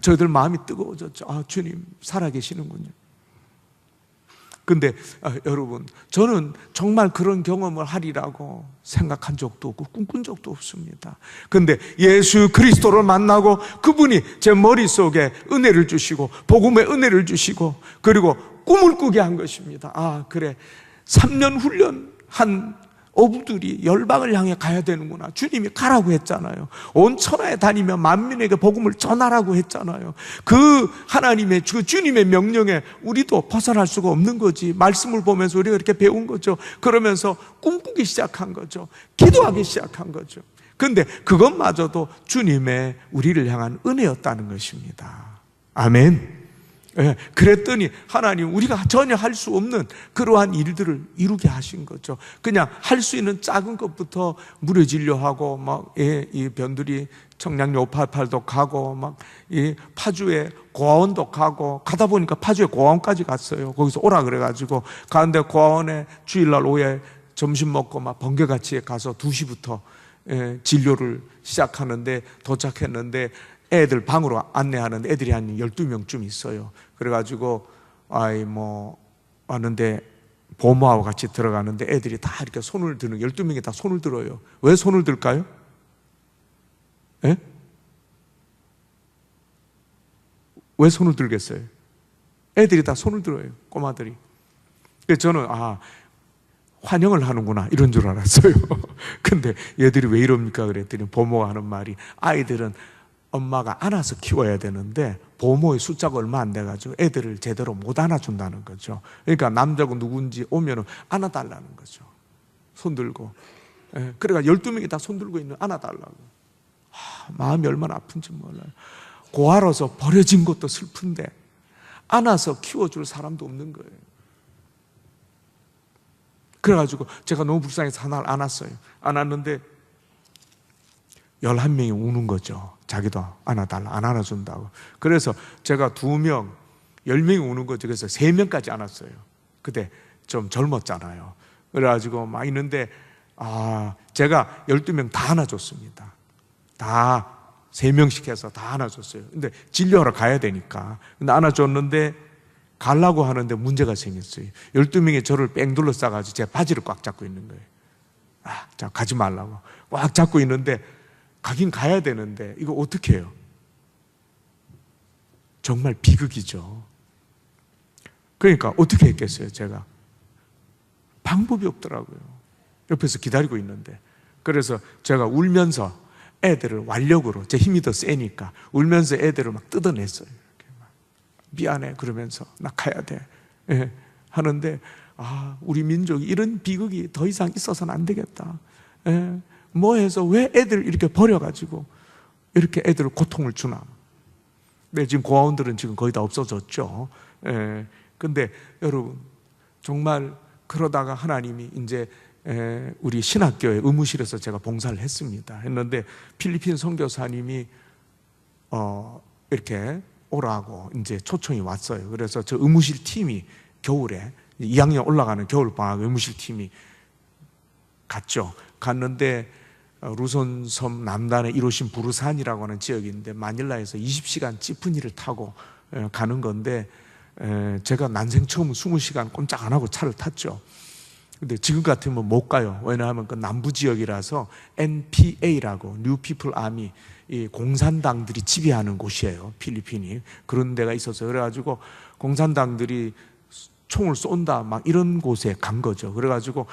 저희들 마음이 뜨거워졌죠. 주님 살아계시는군요. 근데 여러분, 저는 정말 그런 경험을 하리라고 생각한 적도 없고 꿈꾼 적도 없습니다. 근데 예수 그리스도를 만나고 그분이 제 머릿속에 은혜를 주시고 복음의 은혜를 주시고 그리고 꿈을 꾸게 한 것입니다. 그래, 3년 훈련한 어부들이 열방을 향해 가야 되는구나. 주님이 가라고 했잖아요. 온 천하에 다니며 만민에게 복음을 전하라고 했잖아요. 그 하나님의, 그 주님의 명령에 우리도 벗어날 수가 없는 거지. 말씀을 보면서 우리가 이렇게 배운 거죠. 그러면서 꿈꾸기 시작한 거죠. 기도하기 시작한 거죠. 근데 그것마저도 주님의 우리를 향한 은혜였다는 것입니다. 아멘. 그랬더니 하나님 우리가 전혀 할 수 없는 그러한 일들을 이루게 하신 거죠. 그냥 할 수 있는 작은 것부터 물에 진료하고 막 이 변두리 청량리 588도 가고 막 이 파주에 고아원도 가고 가다 보니까 파주에 고아원까지 갔어요. 거기서 오라 그래가지고 가는데 고아원에 주일날 오후에 점심 먹고 막 번개같이 가서 2시부터 진료를 시작하는데 도착했는데 애들 방으로 안내하는데 애들이 한 12명쯤 있어요. 그래가지고 왔는데 보모하고 같이 들어가는데 애들이 다 이렇게 손을 드는 12명이 다 손을 들어요. 왜 손을 들까요? 왜 손을 들겠어요? 애들이 다 손을 들어요. 꼬마들이. 그래서 저는 환영을 하는구나 이런 줄 알았어요. 근데 얘들이 왜 이럽니까 그랬더니 보모가 하는 말이 아이들은 엄마가 안아서 키워야 되는데 보모의 숫자가 얼마 안 돼가지고 애들을 제대로 못 안아준다는 거죠. 그러니까 남자고 누군지 오면은 안아달라는 거죠. 손 들고. 그러니까 12명이 다 손 들고 있는 안아달라고. 마음이 얼마나 아픈지 몰라요. 고아로서 버려진 것도 슬픈데 안아서 키워줄 사람도 없는 거예요. 그래가지고 제가 너무 불쌍해서 하나를 안았어요. 안았는데 11명이 우는 거죠. 자기도 안아달라, 안 안아준다고. 그래서 제가 2명, 10명이 우는 거죠. 그래서 3명까지 안았어요. 그때 좀 젊었잖아요. 그래가지고 막 있는데, 제가 12명 다 안아줬습니다. 다 3명씩 해서 다 안아줬어요. 근데 진료하러 가야 되니까. 근데 안아줬는데, 가려고 하는데 문제가 생겼어요. 12명이 저를 뺑 둘러싸가지고 제 바지를 꽉 잡고 있는 거예요. 자, 가지 말라고. 꽉 잡고 있는데, 가긴 가야 되는데 이거 어떻게 해요? 정말 비극이죠. 그러니까 어떻게 했겠어요? 제가 방법이 없더라고요. 옆에서 기다리고 있는데. 그래서 제가 울면서 애들을 완력으로, 제 힘이 더 세니까 울면서 애들을 막 뜯어냈어요. 이렇게 막 미안해 그러면서 나 가야 돼 하는데 우리 민족이 이런 비극이 더 이상 있어서는 안 되겠다. 뭐 해서 왜 애들 이렇게 버려가지고 이렇게 애들을 고통을 주나. 네, 지금 고아원들은 지금 거의 다 없어졌죠. 근데 여러분 정말 그러다가 하나님이 이제 우리 신학교의 의무실에서 제가 봉사를 했습니다. 했는데 필리핀 선교사님이 이렇게 오라고 이제 초청이 왔어요. 그래서 저 의무실 팀이 겨울에 2학년 올라가는 겨울방학 의무실 팀이 갔죠. 갔는데 루손섬 남단의 이로신 부르산이라고 하는 지역인데 마닐라에서 20시간 찌푸니를 타고 가는 건데 제가 난생 처음 20시간 꼼짝 안 하고 차를 탔죠. 근데 지금 같으면 못 가요. 왜냐하면 그 남부 지역이라서 NPA라고 New People Army, 이 공산당들이 지배하는 곳이에요. 필리핀이. 그런 데가 있었어요. 그래가지고 공산당들이 총을 쏜다 막 이런 곳에 간 거죠. 그래가지고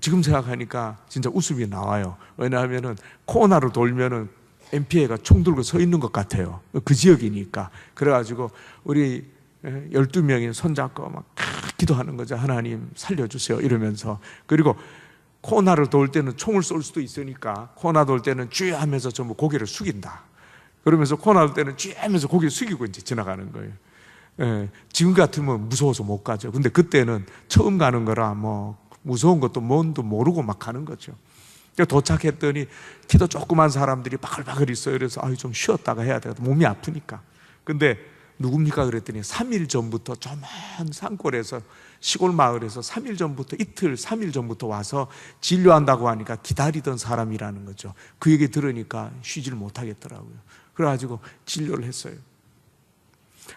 지금 생각하니까 진짜 웃음이 나와요. 왜냐하면은 코너를 돌면은 NPA가 총 들고 서 있는 것 같아요. 그 지역이니까. 그래가지고 우리 12명이 손잡고 막 기도하는 거죠. 하나님 살려주세요 이러면서. 그리고 코너를 돌 때는 총을 쏠 수도 있으니까 코너 돌 때는 쥐 하면서 전부 고개를 숙인다. 그러면서 코너 돌 때는 쥐 하면서 고개를 숙이고 이제 지나가는 거예요. 지금 같으면 무서워서 못 가죠. 근데 그때는 처음 가는 거라 뭐 무서운 것도 뭔도 모르고 막 가는 거죠. 도착했더니 키도 조그만 사람들이 바글바글 있어요. 그래서 좀 쉬었다가 해야 되겠다. 몸이 아프니까. 근데 누굽니까 그랬더니 3일 전부터 조만 산골에서 시골 마을에서 3일 전부터 이틀 3일 전부터 와서 진료한다고 하니까 기다리던 사람이라는 거죠. 그 얘기 들으니까 쉬지를 못하겠더라고요. 그래가지고 진료를 했어요.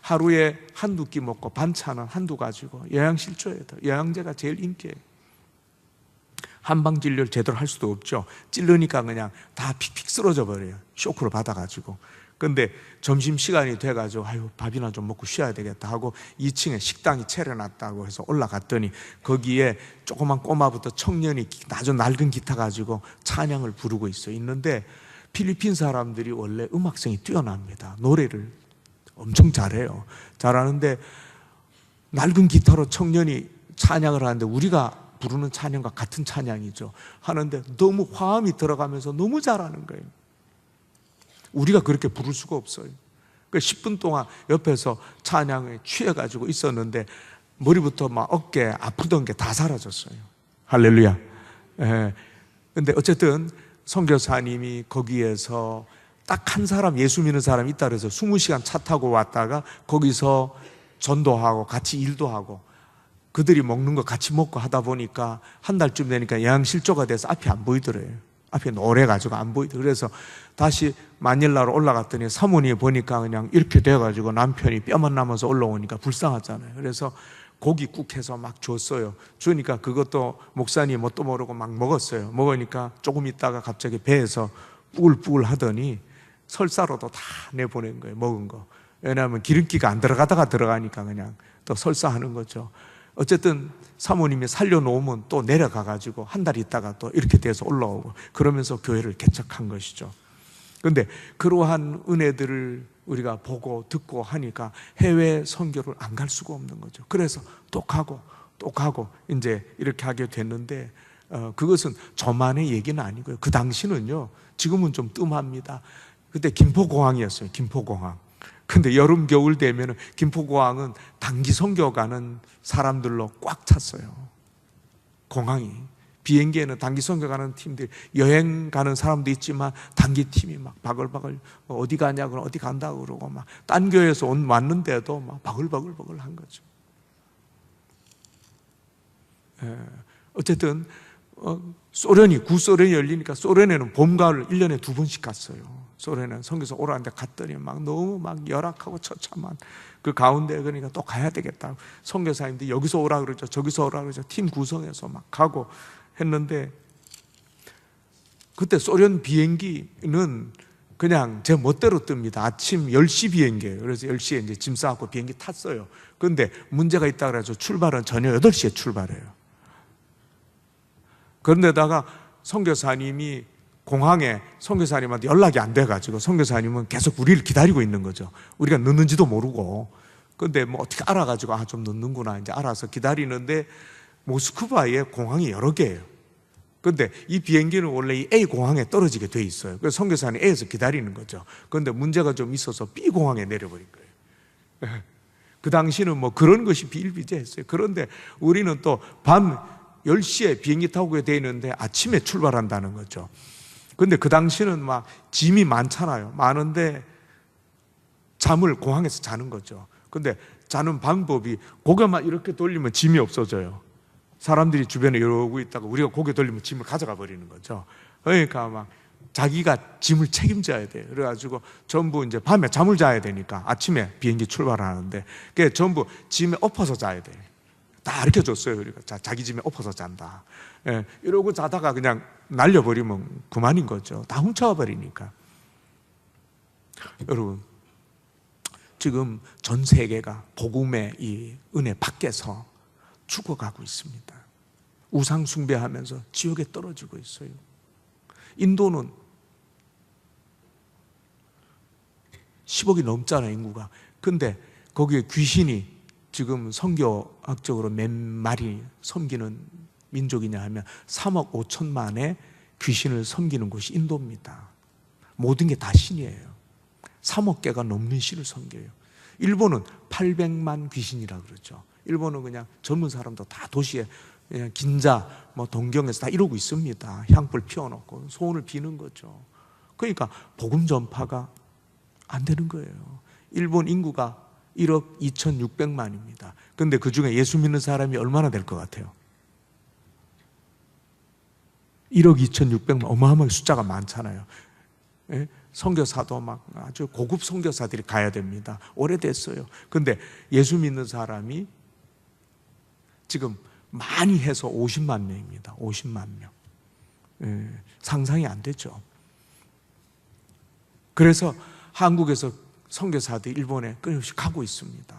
하루에 한두 끼 먹고 반찬은 한두 가지고 영양실조예요. 영양제가 제일 인기예요. 한방 진료를 제대로 할 수도 없죠. 찔르니까 그냥 다 픽픽 쓰러져 버려요. 쇼크를 받아가지고. 근데 점심시간이 돼가지고 밥이나 좀 먹고 쉬어야 되겠다 하고 2층에 식당이 차려놨다고 해서 올라갔더니 거기에 조그만 꼬마부터 청년이 아주 낡은 기타 가지고 찬양을 부르고 있는데 필리핀 사람들이 원래 음악성이 뛰어납니다. 노래를 엄청 잘해요. 잘하는데 낡은 기타로 청년이 찬양을 하는데 우리가 부르는 찬양과 같은 찬양이죠. 하는데 너무 화음이 들어가면서 너무 잘하는 거예요. 우리가 그렇게 부를 수가 없어요. 10분 동안 옆에서 찬양에 취해가지고 있었는데 머리부터 막 어깨 아프던 게 다 사라졌어요. 할렐루야. 근데 어쨌든 선교사님이 거기에서 딱 한 사람 예수 믿는 사람이 있다 그래서 20시간 차 타고 왔다가 거기서 전도하고 같이 일도 하고 그들이 먹는 거 같이 먹고 하다 보니까 한 달쯤 되니까 영양실조가 돼서 앞이 안 보이더래요. 앞에 노래가지고 안 보이더래요. 그래서 다시 마닐라로 올라갔더니 사모님이 보니까 그냥 이렇게 돼가지고 남편이 뼈만 남아서 올라오니까 불쌍하잖아요. 그래서 고기국 해서 막 줬어요. 주니까 그것도 목사님 뭣도 모르고 막 먹었어요. 먹으니까 조금 있다가 갑자기 배에서 뿌글뿌글 하더니 설사로도 다 내보낸 거예요. 먹은 거. 왜냐하면 기름기가 안 들어가다가 들어가니까 그냥 또 설사하는 거죠. 어쨌든 사모님이 살려놓으면 또 내려가가지고 한 달 있다가 또 이렇게 돼서 올라오고 그러면서 교회를 개척한 것이죠. 그런데 그러한 은혜들을 우리가 보고 듣고 하니까 해외 선교를 안 갈 수가 없는 거죠. 그래서 또 가고 이제 이렇게 하게 됐는데 그것은 저만의 얘기는 아니고요. 그 당시는요, 지금은 좀 뜸합니다. 그때 김포공항이었어요. 김포공항. 근데 여름 겨울 되면 김포공항은 단기 선교 가는 사람들로 꽉 찼어요. 공항이. 비행기에는 단기 선교 가는 팀들, 여행 가는 사람도 있지만 단기 팀이 막 바글바글 어디 가냐고 어디 간다고 그러고 막 딴 교회에서 왔는데도 막 바글바글 한 거죠. 어쨌든 소련이 구소련이 열리니까 소련에는 봄 가을 1년에 2번씩 갔어요. 소련은 선교사 오라는데 갔더니 막 너무 막 열악하고 처참한 그 가운데 그러니까 또 가야 되겠다. 선교사님들이 여기서 오라 그러죠. 저기서 오라 그러죠. 팀 구성해서 막 가고 했는데 그때 소련 비행기는 그냥 제 멋대로 뜹니다. 아침 10시 비행기예요. 그래서 10시에 이제 짐 싸갖고 비행기 탔어요. 그런데 문제가 있다 그래서 출발은 저녁 8시에 출발해요. 그런데다가 선교사님이 공항에 선교사님한테 연락이 안 돼가지고 선교사님은 계속 우리를 기다리고 있는 거죠. 우리가 늦는지도 모르고. 근데 뭐 어떻게 알아가지고 좀 늦는구나 이제 알아서 기다리는데 모스크바에 공항이 여러 개예요. 근데 이 비행기는 원래 이 A 공항에 떨어지게 돼 있어요. 그래서 선교사님 A에서 기다리는 거죠. 그런데 문제가 좀 있어서 B 공항에 내려버린 거예요. 그 당시는 뭐 그런 것이 비일비재했어요. 그런데 우리는 또 밤 10시에 비행기 타고 돼 있는데 아침에 출발한다는 거죠. 근데 그 당시는 막 짐이 많잖아요. 많은데 잠을 공항에서 자는 거죠. 근데 자는 방법이 고개만 이렇게 돌리면 짐이 없어져요. 사람들이 주변에 이러고 있다가 우리가 고개 돌리면 짐을 가져가 버리는 거죠. 그러니까 막 자기가 짐을 책임져야 돼요. 그래가지고 전부 이제 밤에 잠을 자야 되니까 아침에 비행기 출발하는데 그게 전부 짐에 엎어서 자야 돼요. 다 가르쳐 줬어요. 그러니까 자기 짐에 엎어서 잔다. 예, 이러고 자다가 그냥 날려버리면 그만인 거죠. 다 훔쳐와 버리니까. 여러분, 지금 전 세계가 복음의 이 은혜 밖에서 죽어가고 있습니다. 우상 숭배하면서 지옥에 떨어지고 있어요. 인도는 10억이 넘잖아요, 인구가. 근데 거기에 귀신이 지금 선교학적으로 몇 마리 섬기는 민족이냐 하면 3억 5천만의 귀신을 섬기는 곳이 인도입니다. 모든 게 다 신이에요. 3억 개가 넘는 신을 섬겨요. 일본은 800만 귀신이라 그러죠. 일본은 그냥 젊은 사람도 다 도시에 그냥 긴자, 동경에서 다 이러고 있습니다. 향불 피워놓고 소원을 비는 거죠. 그러니까 복음 전파가 안 되는 거예요. 일본 인구가 1억 2,600만입니다. 그런데 그 중에 예수 믿는 사람이 얼마나 될 것 같아요? 1억 2,600만, 어마어마하게 숫자가 많잖아요. 예? 선교사도 막 아주 고급 선교사들이 가야 됩니다. 오래됐어요. 근데 예수 믿는 사람이 지금 많이 해서 50만 명입니다. 50만 명. 예, 상상이 안 되죠. 그래서 한국에서 선교사들이 일본에 끊임없이 가고 있습니다.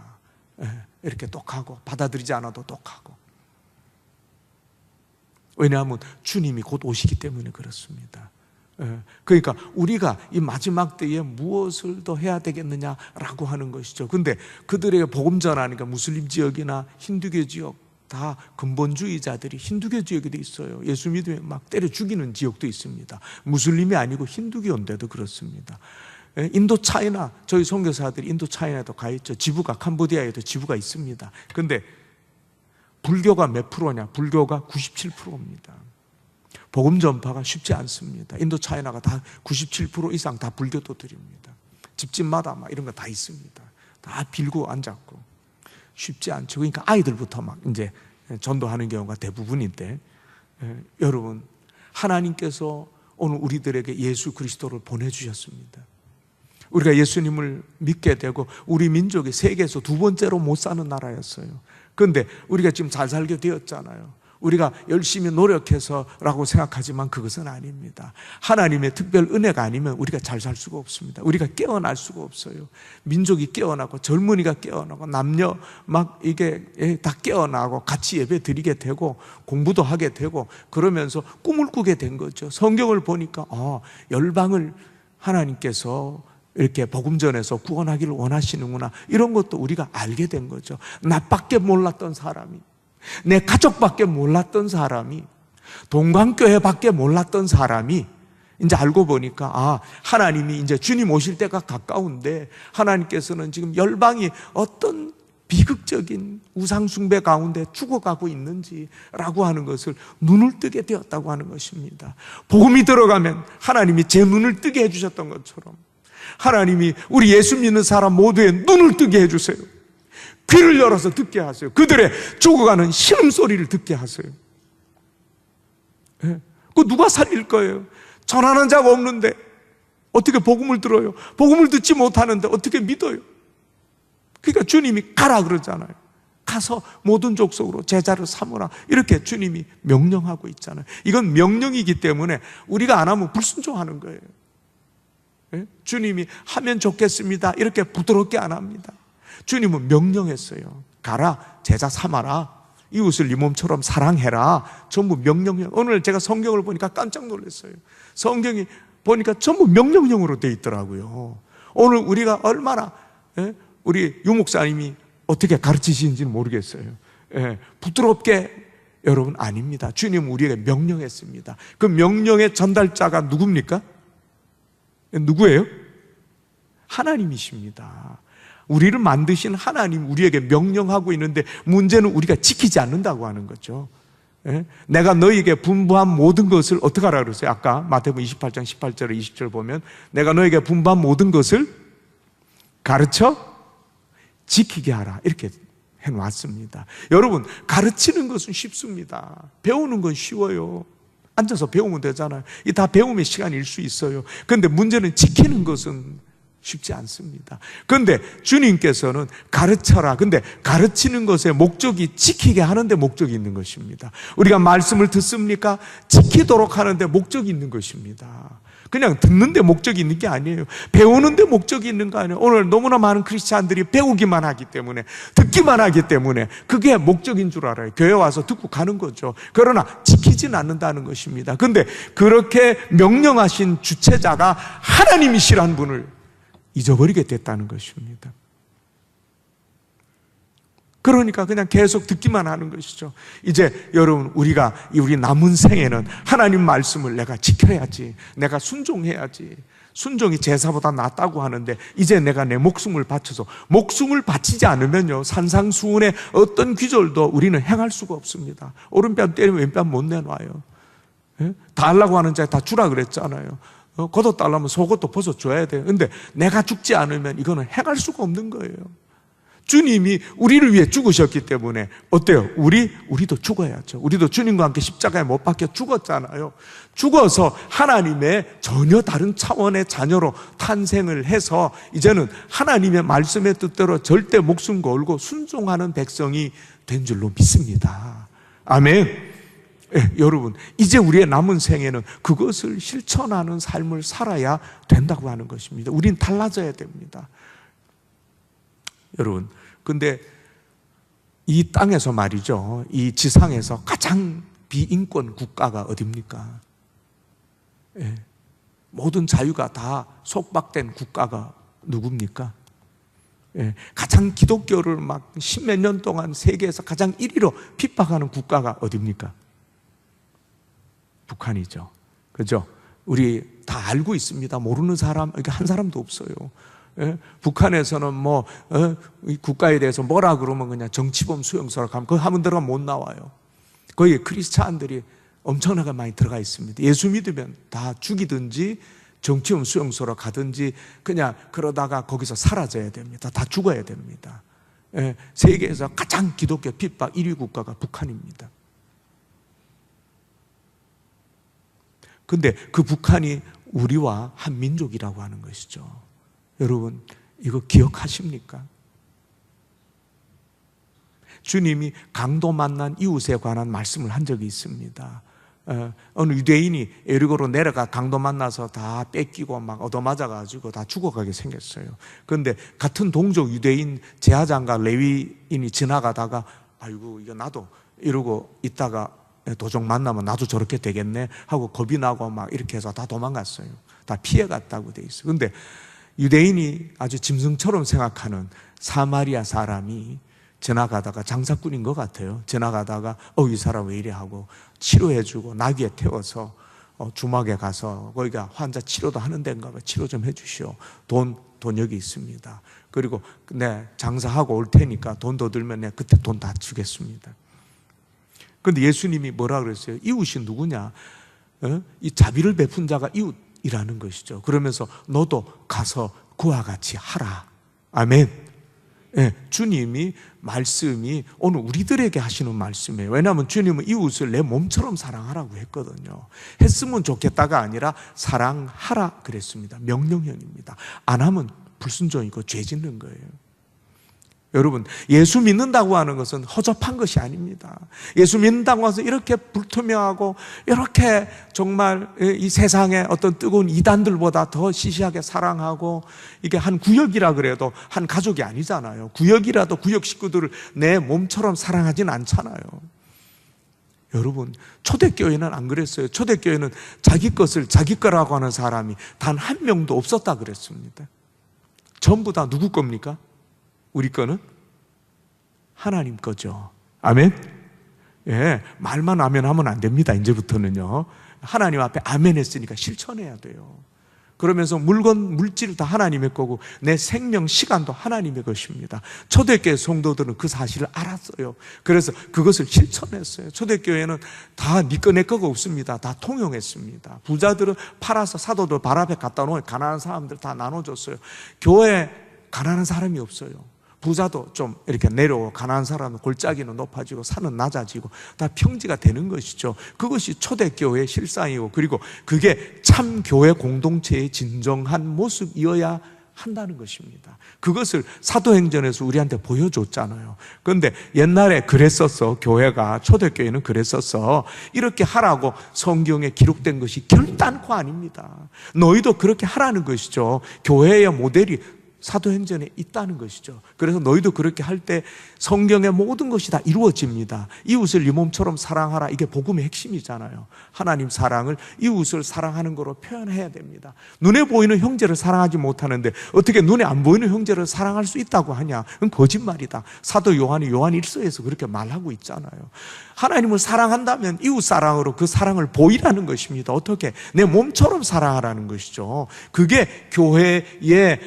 예, 이렇게 또 가고 받아들이지 않아도 또 가고. 왜냐하면 주님이 곧 오시기 때문에 그렇습니다. 그러니까 우리가 이 마지막 때에 무엇을 더 해야 되겠느냐라고 하는 것이죠. 근데 그들에게 복음 전하니까 무슬림 지역이나 힌두교 지역 다 근본주의자들이 힌두교 지역에도 있어요. 예수 믿으면 막 때려 죽이는 지역도 있습니다. 무슬림이 아니고 힌두교인데도 그렇습니다. 인도 차이나 저희 선교사들이 인도 차이나도 가 있죠. 지부가 캄보디아에도 지부가 있습니다. 근데 불교가 몇 프로냐? 불교가 97%입니다. 복음 전파가 쉽지 않습니다. 인도 차이나가 다 97% 이상 다 불교도들입니다. 집집마다 막 이런 거 다 있습니다. 다 빌고 앉았고 쉽지 않죠. 그러니까 아이들부터 막 이제 전도하는 경우가 대부분인데, 여러분, 하나님께서 오늘 우리들에게 예수 그리스도를 보내주셨습니다. 우리가 예수님을 믿게 되고 우리 민족이 세계에서 두 번째로 못 사는 나라였어요. 그런데 우리가 지금 잘 살게 되었잖아요. 우리가 열심히 노력해서라고 생각하지만 그것은 아닙니다. 하나님의 특별 은혜가 아니면 우리가 잘 살 수가 없습니다. 우리가 깨어날 수가 없어요. 민족이 깨어나고 젊은이가 깨어나고 남녀 막 이게 다 깨어나고 같이 예배 드리게 되고 공부도 하게 되고 그러면서 꿈을 꾸게 된 거죠. 성경을 보니까 열방을 하나님께서 이렇게 복음 전해서 구원하기를 원하시는구나, 이런 것도 우리가 알게 된 거죠. 나밖에 몰랐던 사람이, 내 가족밖에 몰랐던 사람이, 동광교회밖에 몰랐던 사람이 이제 알고 보니까 하나님이 이제 주님 오실 때가 가까운데 하나님께서는 지금 열방이 어떤 비극적인 우상숭배 가운데 죽어가고 있는지라고 하는 것을 눈을 뜨게 되었다고 하는 것입니다. 복음이 들어가면 하나님이 제 눈을 뜨게 해주셨던 것처럼 하나님이 우리 예수 믿는 사람 모두의 눈을 뜨게 해주세요. 귀를 열어서 듣게 하세요. 그들의 죽어가는 신음소리를 듣게 하세요. 그 누가 살릴 거예요? 전하는 자가 없는데 어떻게 복음을 들어요? 복음을 듣지 못하는데 어떻게 믿어요? 그러니까 주님이 가라 그러잖아요. 가서 모든 족속으로 제자를 삼으라, 이렇게 주님이 명령하고 있잖아요. 이건 명령이기 때문에 우리가 안 하면 불순종하는 거예요. 주님이 하면 좋겠습니다 이렇게 부드럽게 안 합니다. 주님은 명령했어요. 가라, 제자 삼아라, 이웃을 네 몸처럼 사랑해라. 전부 명령형. 오늘 제가 성경을 보니까 깜짝 놀랐어요. 성경이 보니까 전부 명령형으로 되어 있더라고요. 오늘 우리가 얼마나 우리 유목사님이 어떻게 가르치시는지는 모르겠어요. 부드럽게, 여러분, 아닙니다. 주님은 우리에게 명령했습니다. 그 명령의 전달자가 누굽니까? 누구예요? 하나님이십니다. 우리를 만드신 하나님, 우리에게 명령하고 있는데 문제는 우리가 지키지 않는다고 하는 거죠. 내가 너희에게 분부한 모든 것을 어떻게 하라 그랬어요? 아까 마태복음 28장 18절 20절 보면 내가 너희에게 분부한 모든 것을 가르쳐 지키게 하라. 이렇게 해놨습니다. 여러분, 가르치는 것은 쉽습니다. 배우는 건 쉬워요. 앉아서 배우면 되잖아요. 이 다 배움의 시간일 수 있어요. 그런데 문제는 지키는 것은 쉽지 않습니다. 그런데 주님께서는 가르쳐라. 근데 가르치는 것의 목적이 지키게 하는데 목적이 있는 것입니다. 우리가 말씀을 듣습니까? 지키도록 하는데 목적이 있는 것입니다. 그냥 듣는데 목적이 있는 게 아니에요. 배우는데 목적이 있는 거 아니에요. 오늘 너무나 많은 크리스찬들이 배우기만 하기 때문에, 듣기만 하기 때문에 그게 목적인 줄 알아요. 교회 와서 듣고 가는 거죠. 그러나 지키진 않는다는 것입니다. 근데 그렇게 명령하신 주체자가 하나님이시란 분을 잊어버리게 됐다는 것입니다. 그러니까 그냥 계속 듣기만 하는 것이죠. 이제 여러분, 우리 남은 생에는 하나님 말씀을 내가 지켜야지, 내가 순종해야지. 순종이 제사보다 낫다고 하는데 이제 내가 내 목숨을 바쳐서, 목숨을 바치지 않으면요, 산상수훈의 어떤 귀절도 우리는 행할 수가 없습니다. 오른뺨 때리면 왼뺨 못 내놔요. 다 하려고 하는 자에 다 주라 그랬잖아요. 겉옷 달라면 속옷도 벗어줘야 돼요. 근데 내가 죽지 않으면 이거는 행할 수가 없는 거예요. 주님이 우리를 위해 죽으셨기 때문에 어때요? 우리도 죽어야죠. 우리도 주님과 함께 십자가에 못 박혀 죽었잖아요. 죽어서 하나님의 전혀 다른 차원의 자녀로 탄생을 해서 이제는 하나님의 말씀의 뜻대로 절대 목숨 걸고 순종하는 백성이 된 줄로 믿습니다. 아멘. 여러분, 이제 우리의 남은 생에는 그것을 실천하는 삶을 살아야 된다고 하는 것입니다. 우린 달라져야 됩니다. 여러분, 근데 이 땅에서 말이죠, 이 지상에서 가장 비인권 국가가 어딥니까? 모든 자유가 다 속박된 국가가 누굽니까? 가장 기독교를 막 십몇 년 동안 세계에서 가장 1위로 핍박하는 국가가 어딥니까? 북한이죠. 그죠? 우리 다 알고 있습니다. 모르는 사람 한 사람도 없어요. 북한에서는 국가에 대해서 뭐라 그러면 그냥 정치범 수용소로 가면 그거 하면 들어가면 못 나와요. 거기 크리스찬들이 엄청나게 많이 들어가 있습니다. 예수 믿으면 다 죽이든지 정치범 수용소로 가든지 그냥 그러다가 거기서 사라져야 됩니다. 다 죽어야 됩니다. 세계에서 가장 기독교 핍박 1위 국가가 북한입니다. 근데 그 북한이 우리와 한 민족이라고 하는 것이죠. 여러분, 이거 기억하십니까? 주님이 강도 만난 이웃에 관한 말씀을 한 적이 있습니다. 어느 유대인이 에리고로 내려가 강도 만나서 다 뺏기고 막 얻어맞아가지고 다 죽어가게 생겼어요. 그런데 같은 동족 유대인 제사장과 레위인이 지나가다가 아이고 이거 나도 이러고 있다가 도적 만나면 나도 저렇게 되겠네 하고 겁이 나고 막 이렇게 해서 다 도망갔어요. 다 피해갔다고 돼 있어요. 근데 유대인이 아주 짐승처럼 생각하는 사마리아 사람이 지나가다가 장사꾼인 것 같아요. 지나가다가 이 사람 왜 이래 하고 치료해주고 나귀에 태워서 주막에 가서 거기가 환자 치료도 하는 데인가 봐. 치료 좀 해주시오. 돈 여기 있습니다. 그리고 네 장사하고 올 테니까 돈 더 들면 내가 그때 돈 다 주겠습니다. 그런데 예수님이 뭐라 그랬어요? 이웃이 누구냐? 이 자비를 베푼 자가 이웃이라는 것이죠. 그러면서 너도 가서 그와 같이 하라. 아멘. 주님이 말씀이 오늘 우리들에게 하시는 말씀이에요. 왜냐하면 주님은 이웃을 내 몸처럼 사랑하라고 했거든요. 했으면 좋겠다가 아니라 사랑하라 그랬습니다. 명령형입니다. 안 하면 불순종이고 죄 짓는 거예요. 여러분, 예수 믿는다고 하는 것은 허접한 것이 아닙니다. 예수 믿는다고 해서 이렇게 불투명하고 이렇게 정말 이 세상의 어떤 뜨거운 이단들보다 더 시시하게 사랑하고 이게 한 구역이라 그래도 한 가족이 아니잖아요. 구역이라도 구역 식구들을 내 몸처럼 사랑하진 않잖아요. 여러분, 초대교회는 안 그랬어요. 초대교회는 자기 것을 자기 거라고 하는 사람이 단 한 명도 없었다 그랬습니다. 전부 다 누구 겁니까? 우리 거는 하나님 거죠. 아멘? 말만 아멘 하면 안 됩니다. 이제부터는요. 하나님 앞에 아멘 했으니까 실천해야 돼요. 그러면서 물질 다 하나님의 거고 내 생명, 시간도 하나님의 것입니다. 초대교회 성도들은 그 사실을 알았어요. 그래서 그것을 실천했어요. 초대교회는 다 네 거 내 거가 없습니다. 다 통용했습니다. 부자들은 팔아서 사도들 발 앞에 갖다 놓은 가난한 사람들 다 나눠줬어요. 교회 가난한 사람이 없어요. 부자도 좀 이렇게 내려오고 가난한 사람은 골짜기는 높아지고 산은 낮아지고 다 평지가 되는 것이죠. 그것이 초대교회의 실상이고, 그리고 그게 참 교회 공동체의 진정한 모습이어야 한다는 것입니다. 그것을 사도행전에서 우리한테 보여줬잖아요. 그런데 옛날에 그랬었어. 교회가, 초대교회는 그랬었어. 이렇게 하라고 성경에 기록된 것이 결단코 아닙니다. 너희도 그렇게 하라는 것이죠. 교회의 모델이 사도행전에 있다는 것이죠. 그래서 너희도 그렇게 할 때 성경의 모든 것이 다 이루어집니다. 이웃을 네 몸처럼 사랑하라. 이게 복음의 핵심이잖아요. 하나님 사랑을 이웃을 사랑하는 거로 표현해야 됩니다. 눈에 보이는 형제를 사랑하지 못하는데 어떻게 눈에 안 보이는 형제를 사랑할 수 있다고 하냐? 그건 거짓말이다. 사도 요한이 요한 1서에서 그렇게 말하고 있잖아요. 하나님을 사랑한다면 이웃 사랑으로 그 사랑을 보이라는 것입니다. 어떻게? 내 몸처럼 사랑하라는 것이죠. 그게 교회의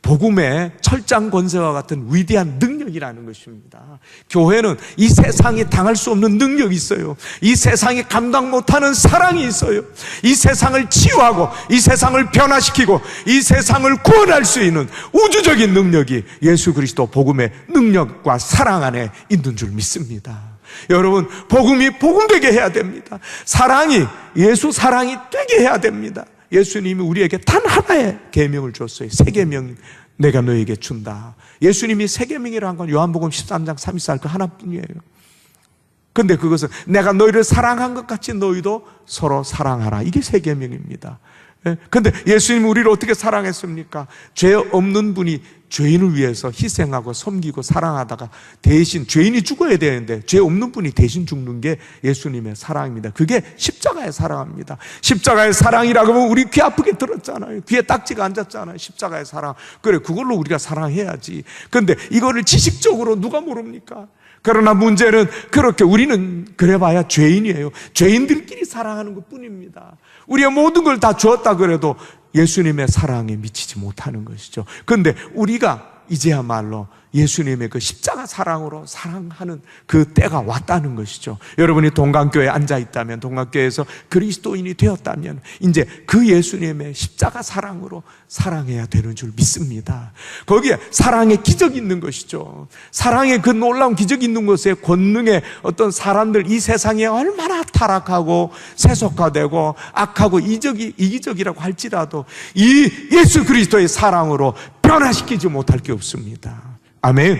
복음의 철장 권세와 같은 위대한 능력이라는 것입니다. 교회는 이 세상이 당할 수 없는 능력이 있어요. 이 세상이 감당 못하는 사랑이 있어요. 이 세상을 치유하고 이 세상을 변화시키고 이 세상을 구원할 수 있는 우주적인 능력이 예수 그리스도 복음의 능력과 사랑 안에 있는 줄 믿습니다. 여러분, 복음이 복음되게 해야 됩니다. 사랑이 예수 사랑이 되게 해야 됩니다. 예수님이 우리에게 단 하나의 계명을 줬어요. 세 계명 내가 너에게 준다. 예수님이 세 계명이라 한 건 요한복음 13장 34절 그 하나뿐이에요. 그런데 그것은 내가 너희를 사랑한 것 같이 너희도 서로 사랑하라. 이게 세 계명입니다. 그런데 예수님이 우리를 어떻게 사랑했습니까? 죄 없는 분이 죄인을 위해서 희생하고 섬기고 사랑하다가 대신 죄인이 죽어야 되는데 죄 없는 분이 대신 죽는 게 예수님의 사랑입니다. 그게 십자가의 사랑입니다. 십자가의 사랑이라고 하면 우리 귀 아프게 들었잖아요. 귀에 딱지가 앉았잖아요. 십자가의 사랑. 그래, 그걸로 우리가 사랑해야지. 그런데 이거를 지식적으로 누가 모릅니까? 그러나 문제는 그렇게 우리는 그래봐야 죄인이에요. 죄인들끼리 사랑하는 것 뿐입니다. 우리의 모든 걸 다 주었다 그래도 예수님의 사랑에 미치지 못하는 것이죠. 그런데 우리가 이제야말로 예수님의 그 십자가 사랑으로 사랑하는 그 때가 왔다는 것이죠. 여러분이 동강교회에 앉아있다면, 동강교회에서 그리스도인이 되었다면 이제 그 예수님의 십자가 사랑으로 사랑해야 되는 줄 믿습니다. 거기에 사랑의 기적이 있는 것이죠. 사랑의 그 놀라운 기적이 있는 것에 권능의 어떤 사람들, 이 세상에 얼마나 타락하고 세속화되고 악하고 이기적이라고 할지라도 이 예수 그리스도의 사랑으로 변화시키지 못할 게 없습니다. 아멘.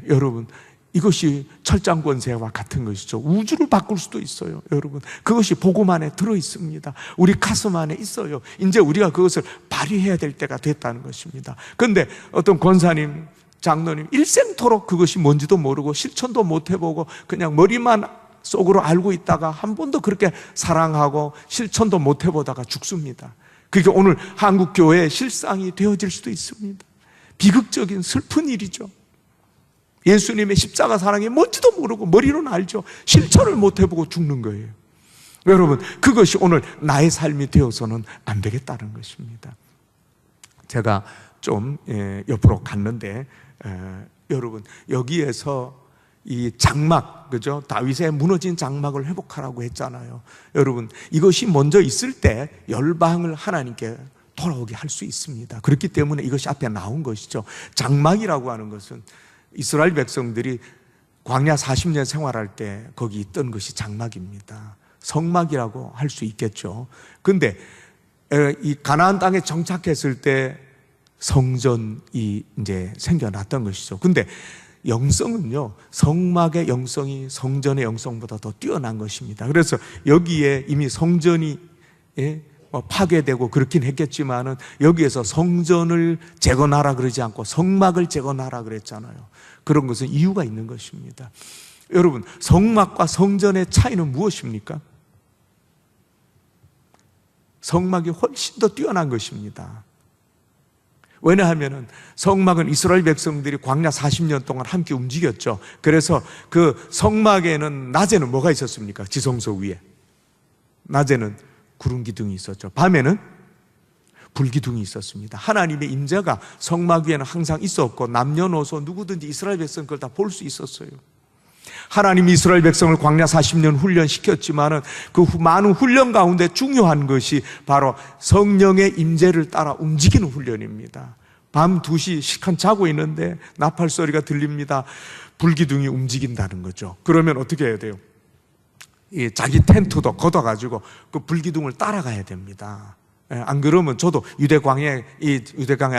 여러분, 이것이 철장 권세와 같은 것이죠. 우주를 바꿀 수도 있어요. 여러분, 그것이 복음 안에 들어있습니다. 우리 가슴 안에 있어요. 이제 우리가 그것을 발휘해야 될 때가 됐다는 것입니다. 그런데 어떤 권사님, 장로님 일생토록 그것이 뭔지도 모르고 실천도 못 해보고 그냥 머리만 속으로 알고 있다가 한 번도 그렇게 사랑하고 실천도 못 해보다가 죽습니다. 그게 오늘 한국교회의 실상이 되어질 수도 있습니다. 비극적인 슬픈 일이죠. 예수님의 십자가 사랑이 뭔지도 모르고 머리로는 알죠. 실천을 못 해보고 죽는 거예요. 여러분, 그것이 오늘 나의 삶이 되어서는 안 되겠다는 것입니다. 제가 좀 옆으로 갔는데 여러분, 여기에서 이 장막, 그죠? 다윗의 무너진 장막을 회복하라고 했잖아요. 여러분, 이것이 먼저 있을 때 열방을 하나님께 돌아오게 할 수 있습니다. 그렇기 때문에 이것이 앞에 나온 것이죠. 장막이라고 하는 것은 이스라엘 백성들이 광야 40년 생활할 때 거기 있던 것이 장막입니다. 성막이라고 할 수 있겠죠. 그런데 이 가나안 땅에 정착했을 때 성전이 이제 생겨났던 것이죠. 근데 영성은요, 성막의 영성이 성전의 영성보다 더 뛰어난 것입니다. 그래서 여기에 이미 성전이 파괴되고 그렇긴 했겠지만은 여기에서 성전을 재건하라 그러지 않고 성막을 재건하라 그랬잖아요. 그런 것은 이유가 있는 것입니다. 여러분, 성막과 성전의 차이는 무엇입니까? 성막이 훨씬 더 뛰어난 것입니다. 왜냐하면 성막은 이스라엘 백성들이 광야 40년 동안 함께 움직였죠. 그래서 그 성막에는 낮에는 뭐가 있었습니까? 지성소 위에 낮에는 구름 기둥이 있었죠. 밤에는 불 기둥이 있었습니다. 하나님의 임재가 성막 위에는 항상 있었고 남녀노소 누구든지 이스라엘 백성 그걸 다 볼 수 있었어요. 하나님이 이스라엘 백성을 광야 40년 훈련시켰지만은 그 많은 훈련 가운데 중요한 것이 바로 성령의 임재를 따라 움직이는 훈련입니다. 밤 2시 실컷 자고 있는데 나팔 소리가 들립니다. 불기둥이 움직인다는 거죠. 그러면 어떻게 해야 돼요? 자기 텐트도 걷어가지고 그 불기둥을 따라가야 됩니다. 안 그러면 저도 유대광야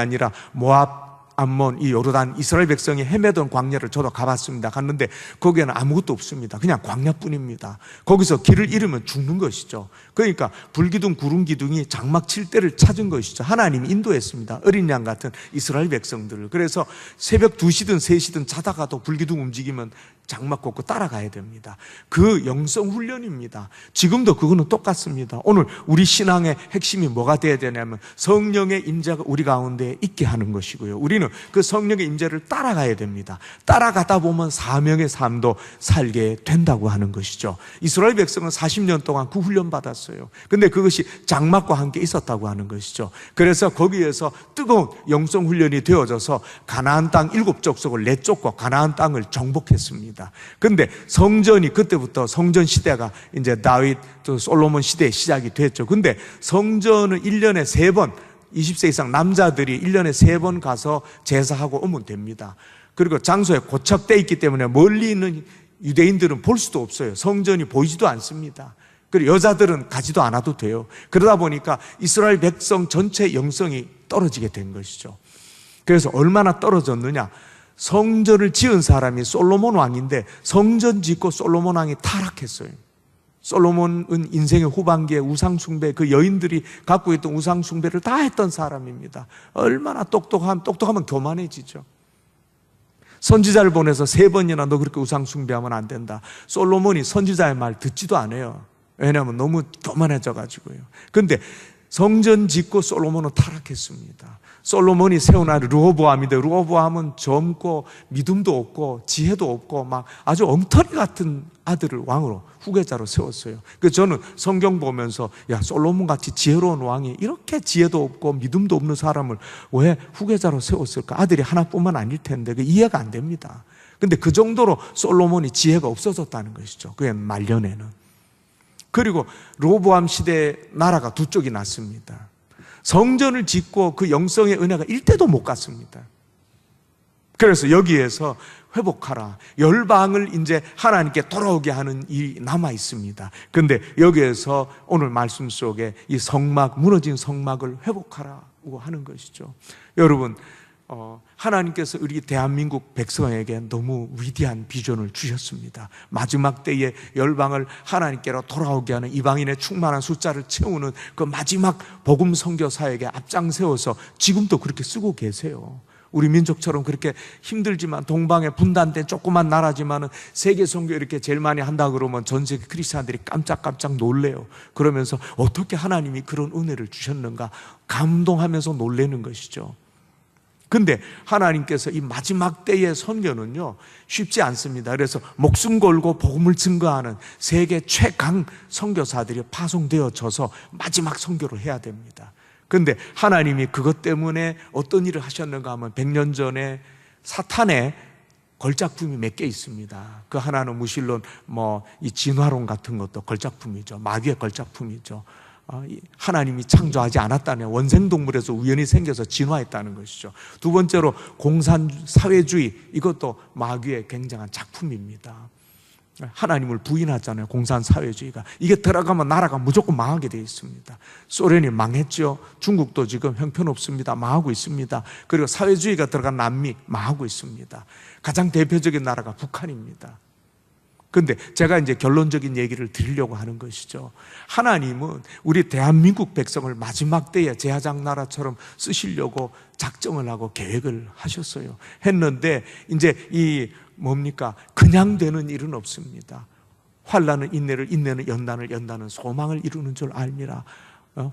아니라 모압, 암몬, 이 요르단, 이스라엘 백성이 헤매던 광야를 저도 가봤습니다. 갔는데 거기에는 아무것도 없습니다. 그냥 광야뿐입니다. 거기서 길을 잃으면 죽는 것이죠. 그러니까 불기둥, 구름기둥이 장막 칠 때를 찾은 것이죠. 하나님이 인도했습니다. 어린 양 같은 이스라엘 백성들을. 그래서 새벽 2시든 3시든 자다가도 불기둥 움직이면 장막 걷고 따라가야 됩니다. 그 영성 훈련입니다. 지금도 그거는 똑같습니다. 오늘 우리 신앙의 핵심이 뭐가 되어야 되냐면 성령의 임재가 우리 가운데 있게 하는 것이고요. 우리는 그 성령의 임재를 따라가야 됩니다. 따라가다 보면 사명의 삶도 살게 된다고 하는 것이죠. 이스라엘 백성은 40년 동안 그 훈련 받았어요. 근데 그것이 장막과 함께 있었다고 하는 것이죠. 그래서 거기에서 뜨거운 영성 훈련이 되어져서 가나안 땅 7족속을 내쫓고 가나안 땅을 정복했습니다. 근데 성전이 그때부터 성전 시대가 이제 다윗 또 솔로몬 시대의 시작이 됐죠. 근데 성전은 1년에 3번 20세 이상 남자들이 1년에 3번 가서 제사하고 오면 됩니다. 그리고 장소에 고착되어 있기 때문에 멀리 있는 유대인들은 볼 수도 없어요. 성전이 보이지도 않습니다. 그리고 여자들은 가지도 않아도 돼요. 그러다 보니까 이스라엘 백성 전체 영성이 떨어지게 된 것이죠. 그래서 얼마나 떨어졌느냐? 성전을 지은 사람이 솔로몬 왕인데 성전 짓고 솔로몬 왕이 타락했어요. 솔로몬은 인생의 후반기에 우상숭배, 그 여인들이 갖고 있던 우상숭배를 다 했던 사람입니다. 얼마나 똑똑하면 교만해지죠. 선지자를 보내서 3번이나 너 그렇게 우상숭배하면 안 된다. 솔로몬이 선지자의 말 듣지도 않아요. 왜냐하면 너무 교만해져가지고요. 그런데 성전 짓고 솔로몬은 타락했습니다. 솔로몬이 세운 아들 르호보암인데 르호보암은 젊고 믿음도 없고 지혜도 없고 막 아주 엉터리 같은 아들을 왕으로 후계자로 세웠어요. 그래서 저는 성경 보면서 야, 솔로몬 같이 지혜로운 왕이 이렇게 지혜도 없고 믿음도 없는 사람을 왜 후계자로 세웠을까? 아들이 하나뿐만 아닐 텐데 그 이해가 안 됩니다. 근데 그 정도로 솔로몬이 지혜가 없어졌다는 것이죠. 그의 말년에는. 그리고 르호보암 시대에 나라가 2쪽이 났습니다. 성전을 짓고 그 영성의 은혜가 1대도 못 갔습니다. 그래서 여기에서 회복하라. 열방을 이제 하나님께 돌아오게 하는 일이 남아 있습니다. 그런데 여기에서 오늘 말씀 속에 이 성막, 무너진 성막을 회복하라고 하는 것이죠. 여러분, 하나님께서 우리 대한민국 백성에게 너무 위대한 비전을 주셨습니다. 마지막 때에 열방을 하나님께로 돌아오게 하는 이방인의 충만한 숫자를 채우는 그 마지막 복음 선교 사역에 앞장세워서 지금도 그렇게 쓰고 계세요. 우리 민족처럼 그렇게 힘들지만 동방에 분단된 조그만 나라지만은 세계 선교 이렇게 제일 많이 한다 그러면 전 세계 크리스찬들이 깜짝깜짝 놀래요. 그러면서 어떻게 하나님이 그런 은혜를 주셨는가 감동하면서 놀라는 것이죠. 근데 하나님께서 이 마지막 때의 선교는요 쉽지 않습니다. 그래서 목숨 걸고 복음을 증거하는 세계 최강 선교사들이 파송되어져서 마지막 선교를 해야 됩니다. 근데 하나님이 그것 때문에 어떤 일을 하셨는가 하면 100년 전에 사탄의 걸작품이 몇 개 있습니다. 그 하나는 무실론 이 진화론 같은 것도 걸작품이죠. 마귀의 걸작품이죠. 하나님이 창조하지 않았다는 원생동물에서 우연히 생겨서 진화했다는 것이죠. 두 번째로 공산사회주의, 이것도 마귀의 굉장한 작품입니다. 하나님을 부인하잖아요. 공산사회주의가 이게 들어가면 나라가 무조건 망하게 되어 있습니다. 소련이 망했죠. 중국도 지금 형편없습니다. 망하고 있습니다. 그리고 사회주의가 들어간 남미 망하고 있습니다. 가장 대표적인 나라가 북한입니다. 그런데 제가 이제 결론적인 얘기를 드리려고 하는 것이죠. 하나님은 우리 대한민국 백성을 마지막 때에 제사장 나라처럼 쓰시려고 작정을 하고 계획을 하셨어요. 했는데 이제 그냥 되는 일은 없습니다. 환난은 인내를, 인내는 연단을, 연단은 소망을 이루는 줄 알미라.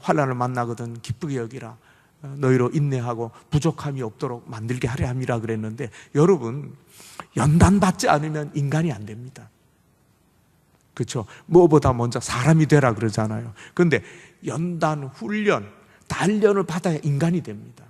환난을 만나거든 기쁘게 여기라. 너희로 인내하고 부족함이 없도록 만들게 하려 함이라 그랬는데, 여러분, 연단 받지 않으면 인간이 안 됩니다. 그렇죠? 무엇보다 먼저 사람이 되라 그러잖아요. 그런데 연단, 훈련, 단련을 받아야 인간이 됩니다.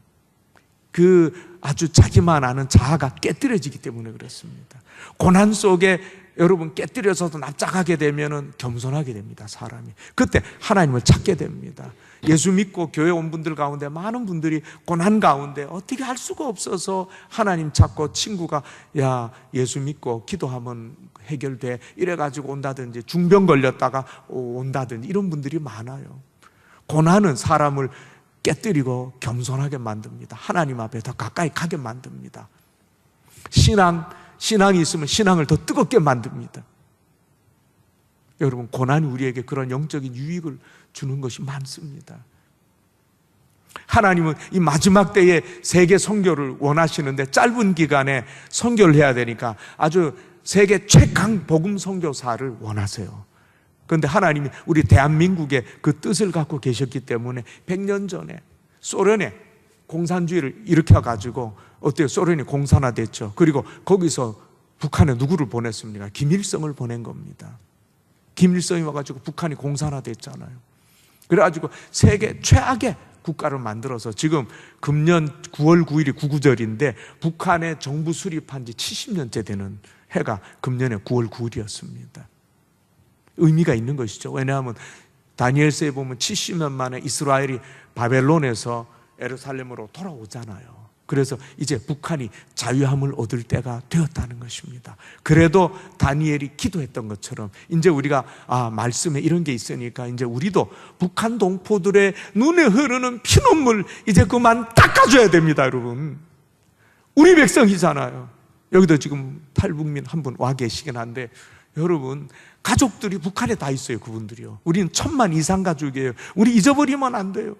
그 아주 자기만 아는 자아가 깨뜨려지기 때문에 그렇습니다. 고난 속에 여러분 깨뜨려서도 납작하게 되면은 겸손하게 됩니다. 사람이 그때 하나님을 찾게 됩니다. 예수 믿고 교회 온 분들 가운데 많은 분들이 고난 가운데 어떻게 할 수가 없어서 하나님 찾고 친구가 야 예수 믿고 기도하면 해결돼 이래가지고 온다든지 중병 걸렸다가 온다든지 이런 분들이 많아요. 고난은 사람을 깨뜨리고 겸손하게 만듭니다. 하나님 앞에 더 가까이 가게 만듭니다. 신앙이 있으면 신앙을 더 뜨겁게 만듭니다. 여러분 고난이 우리에게 그런 영적인 유익을 주는 것이 많습니다. 하나님은 이 마지막 때에 세계 선교를 원하시는데 짧은 기간에 선교를 해야 되니까 아주 세계 최강 복음 선교사를 원하세요. 그런데 하나님이 우리 대한민국에 그 뜻을 갖고 계셨기 때문에 100년 전에 소련에 공산주의를 일으켜가지고 어때요? 소련이 공산화됐죠. 그리고 거기서 북한에 누구를 보냈습니까? 김일성을 보낸 겁니다. 김일성이 와가지고 북한이 공산화됐잖아요. 그래가지고 세계 최악의 국가를 만들어서 지금 금년 9월 9일이 구구절인데 북한의 정부 수립한 지 70년째 되는 해가 금년에 9월 9일이었습니다. 의미가 있는 것이죠. 왜냐하면 다니엘서에 보면 70년 만에 이스라엘이 바벨론에서 예루살렘으로 돌아오잖아요. 그래서 이제 북한이 자유함을 얻을 때가 되었다는 것입니다. 그래도 다니엘이 기도했던 것처럼 이제 우리가 말씀에 이런 게 있으니까 이제 우리도 북한 동포들의 눈에 흐르는 피눈물 이제 그만 닦아줘야 됩니다. 여러분 우리 백성이잖아요. 여기도 지금 탈북민 한 분 와 계시긴 한데 여러분 가족들이 북한에 다 있어요. 그분들이요. 우리는 1000만 이상 가족이에요. 우리 잊어버리면 안 돼요.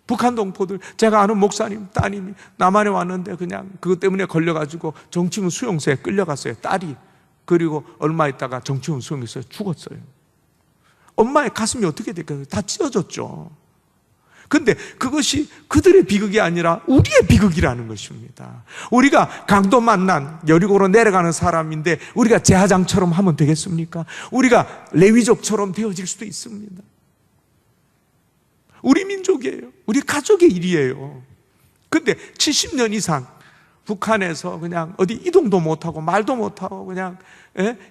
북한 동포들, 제가 아는 목사님 따님이 남한에 왔는데 그냥 그것 때문에 걸려가지고 정치문 수용소에 끌려갔어요. 딸이. 그리고 얼마 있다가 정치문 수용소에 죽었어요. 엄마의 가슴이 어떻게 될까요? 다 찢어졌죠. 근데 그것이 그들의 비극이 아니라 우리의 비극이라는 것입니다. 우리가 강도 만난 여리고로 내려가는 사람인데 우리가 제사장처럼 하면 되겠습니까? 우리가 레위족처럼 되어질 수도 있습니다. 우리 민족이에요. 우리 가족의 일이에요. 근데 70년 이상 북한에서 그냥 어디 이동도 못하고 말도 못하고 그냥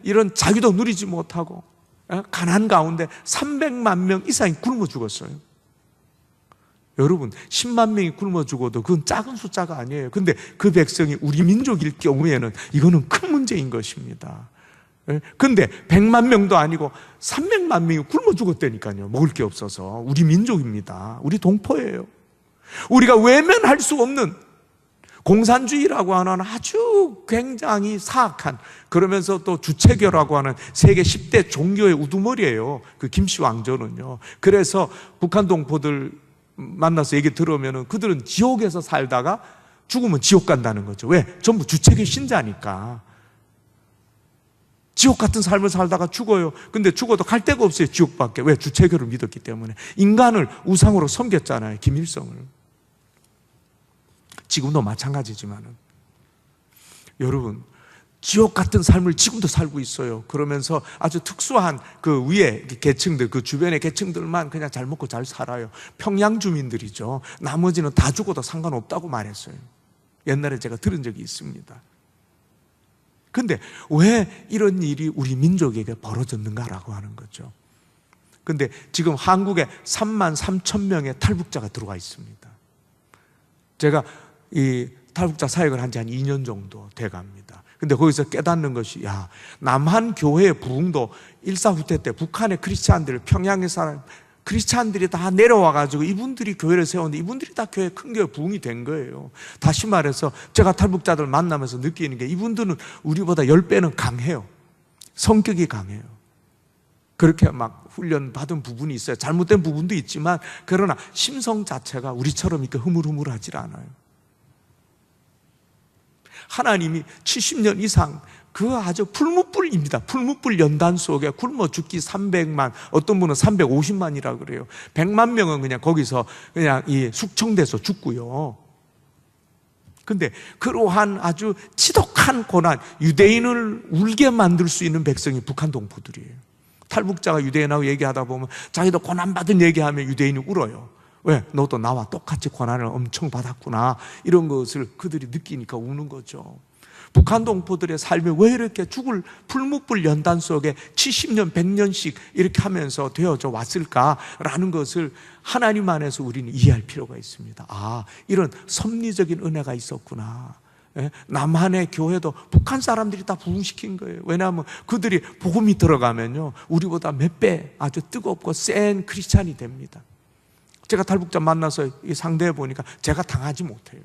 이런 자유도 누리지 못하고 가난 가운데 300만 명 이상이 굶어 죽었어요. 여러분 10만 명이 굶어 죽어도 그건 작은 숫자가 아니에요. 근데 그 백성이 우리 민족일 경우에는 이거는 큰 문제인 것입니다. 근데 100만 명도 아니고 300만 명이 굶어 죽었다니까요. 먹을 게 없어서. 우리 민족입니다. 우리 동포예요. 우리가 외면할 수 없는 공산주의라고 하는 아주 굉장히 사악한, 그러면서 또 주체교라고 하는 세계 10대 종교의 우두머리예요. 그 김씨 왕조는요. 그래서 북한 동포들 만나서 얘기 들으면 그들은 지옥에서 살다가 죽으면 지옥 간다는 거죠. 왜? 전부 주체교 신자니까. 지옥 같은 삶을 살다가 죽어요. 근데 죽어도 갈 데가 없어요. 지옥밖에. 왜? 주체교를 믿었기 때문에. 인간을 우상으로 섬겼잖아요. 김일성을. 지금도 마찬가지지만은 여러분 지옥 같은 삶을 지금도 살고 있어요. 그러면서 아주 특수한 그 위에 계층들, 그 주변의 계층들만 그냥 잘 먹고 잘 살아요. 평양 주민들이죠. 나머지는 다 죽어도 상관없다고 말했어요. 옛날에 제가 들은 적이 있습니다. 근데 왜 이런 일이 우리 민족에게 벌어졌는가라고 하는 거죠. 근데 지금 한국에 3만 3천 명의 탈북자가 들어와 있습니다. 제가 이 탈북자 사역을 한 지 한 2년 정도 돼갑니다. 근데 거기서 깨닫는 것이 남한 교회의 부흥도 일사후퇴 때 북한의 크리스찬들, 평양의 사람 크리스찬들이 다 내려와가지고 이분들이 교회를 세웠는데 이분들이 다 교회 큰 교회 부흥이 된 거예요. 다시 말해서 제가 탈북자들 만나면서 느끼는 게 이분들은 우리보다 10배는 강해요. 성격이 강해요. 그렇게 막 훈련 받은 부분이 있어요. 잘못된 부분도 있지만 그러나 심성 자체가 우리처럼 이렇게 흐물흐물하지 않아요. 하나님이 70년 이상 그 아주 풀무불입니다. 풀무불 연단 속에 굶어 죽기 300만, 어떤 분은 350만이라 그래요. 100만 명은 그냥 거기서 그냥 이 숙청돼서 죽고요. 근데 그러한 아주 지독한 고난, 유대인을 울게 만들 수 있는 백성이 북한 동포들이에요. 탈북자가 유대인하고 얘기하다 보면 자기도 고난받은 얘기하면 유대인이 울어요. 왜? 너도 나와 똑같이 고난을 엄청 받았구나. 이런 것을 그들이 느끼니까 우는 거죠. 북한 동포들의 삶이 왜 이렇게 죽을 풀무불 연단 속에 70년, 100년씩 이렇게 하면서 되어져 왔을까라는 것을 하나님 안에서 우리는 이해할 필요가 있습니다. 아, 이런 섭리적인 은혜가 있었구나. 남한의 교회도 북한 사람들이 다 부흥시킨 거예요. 왜냐하면 그들이 복음이 들어가면요, 우리보다 몇 배 아주 뜨겁고 센 크리스찬이 됩니다. 제가 탈북자 만나서 상대해 보니까 제가 당하지 못해요.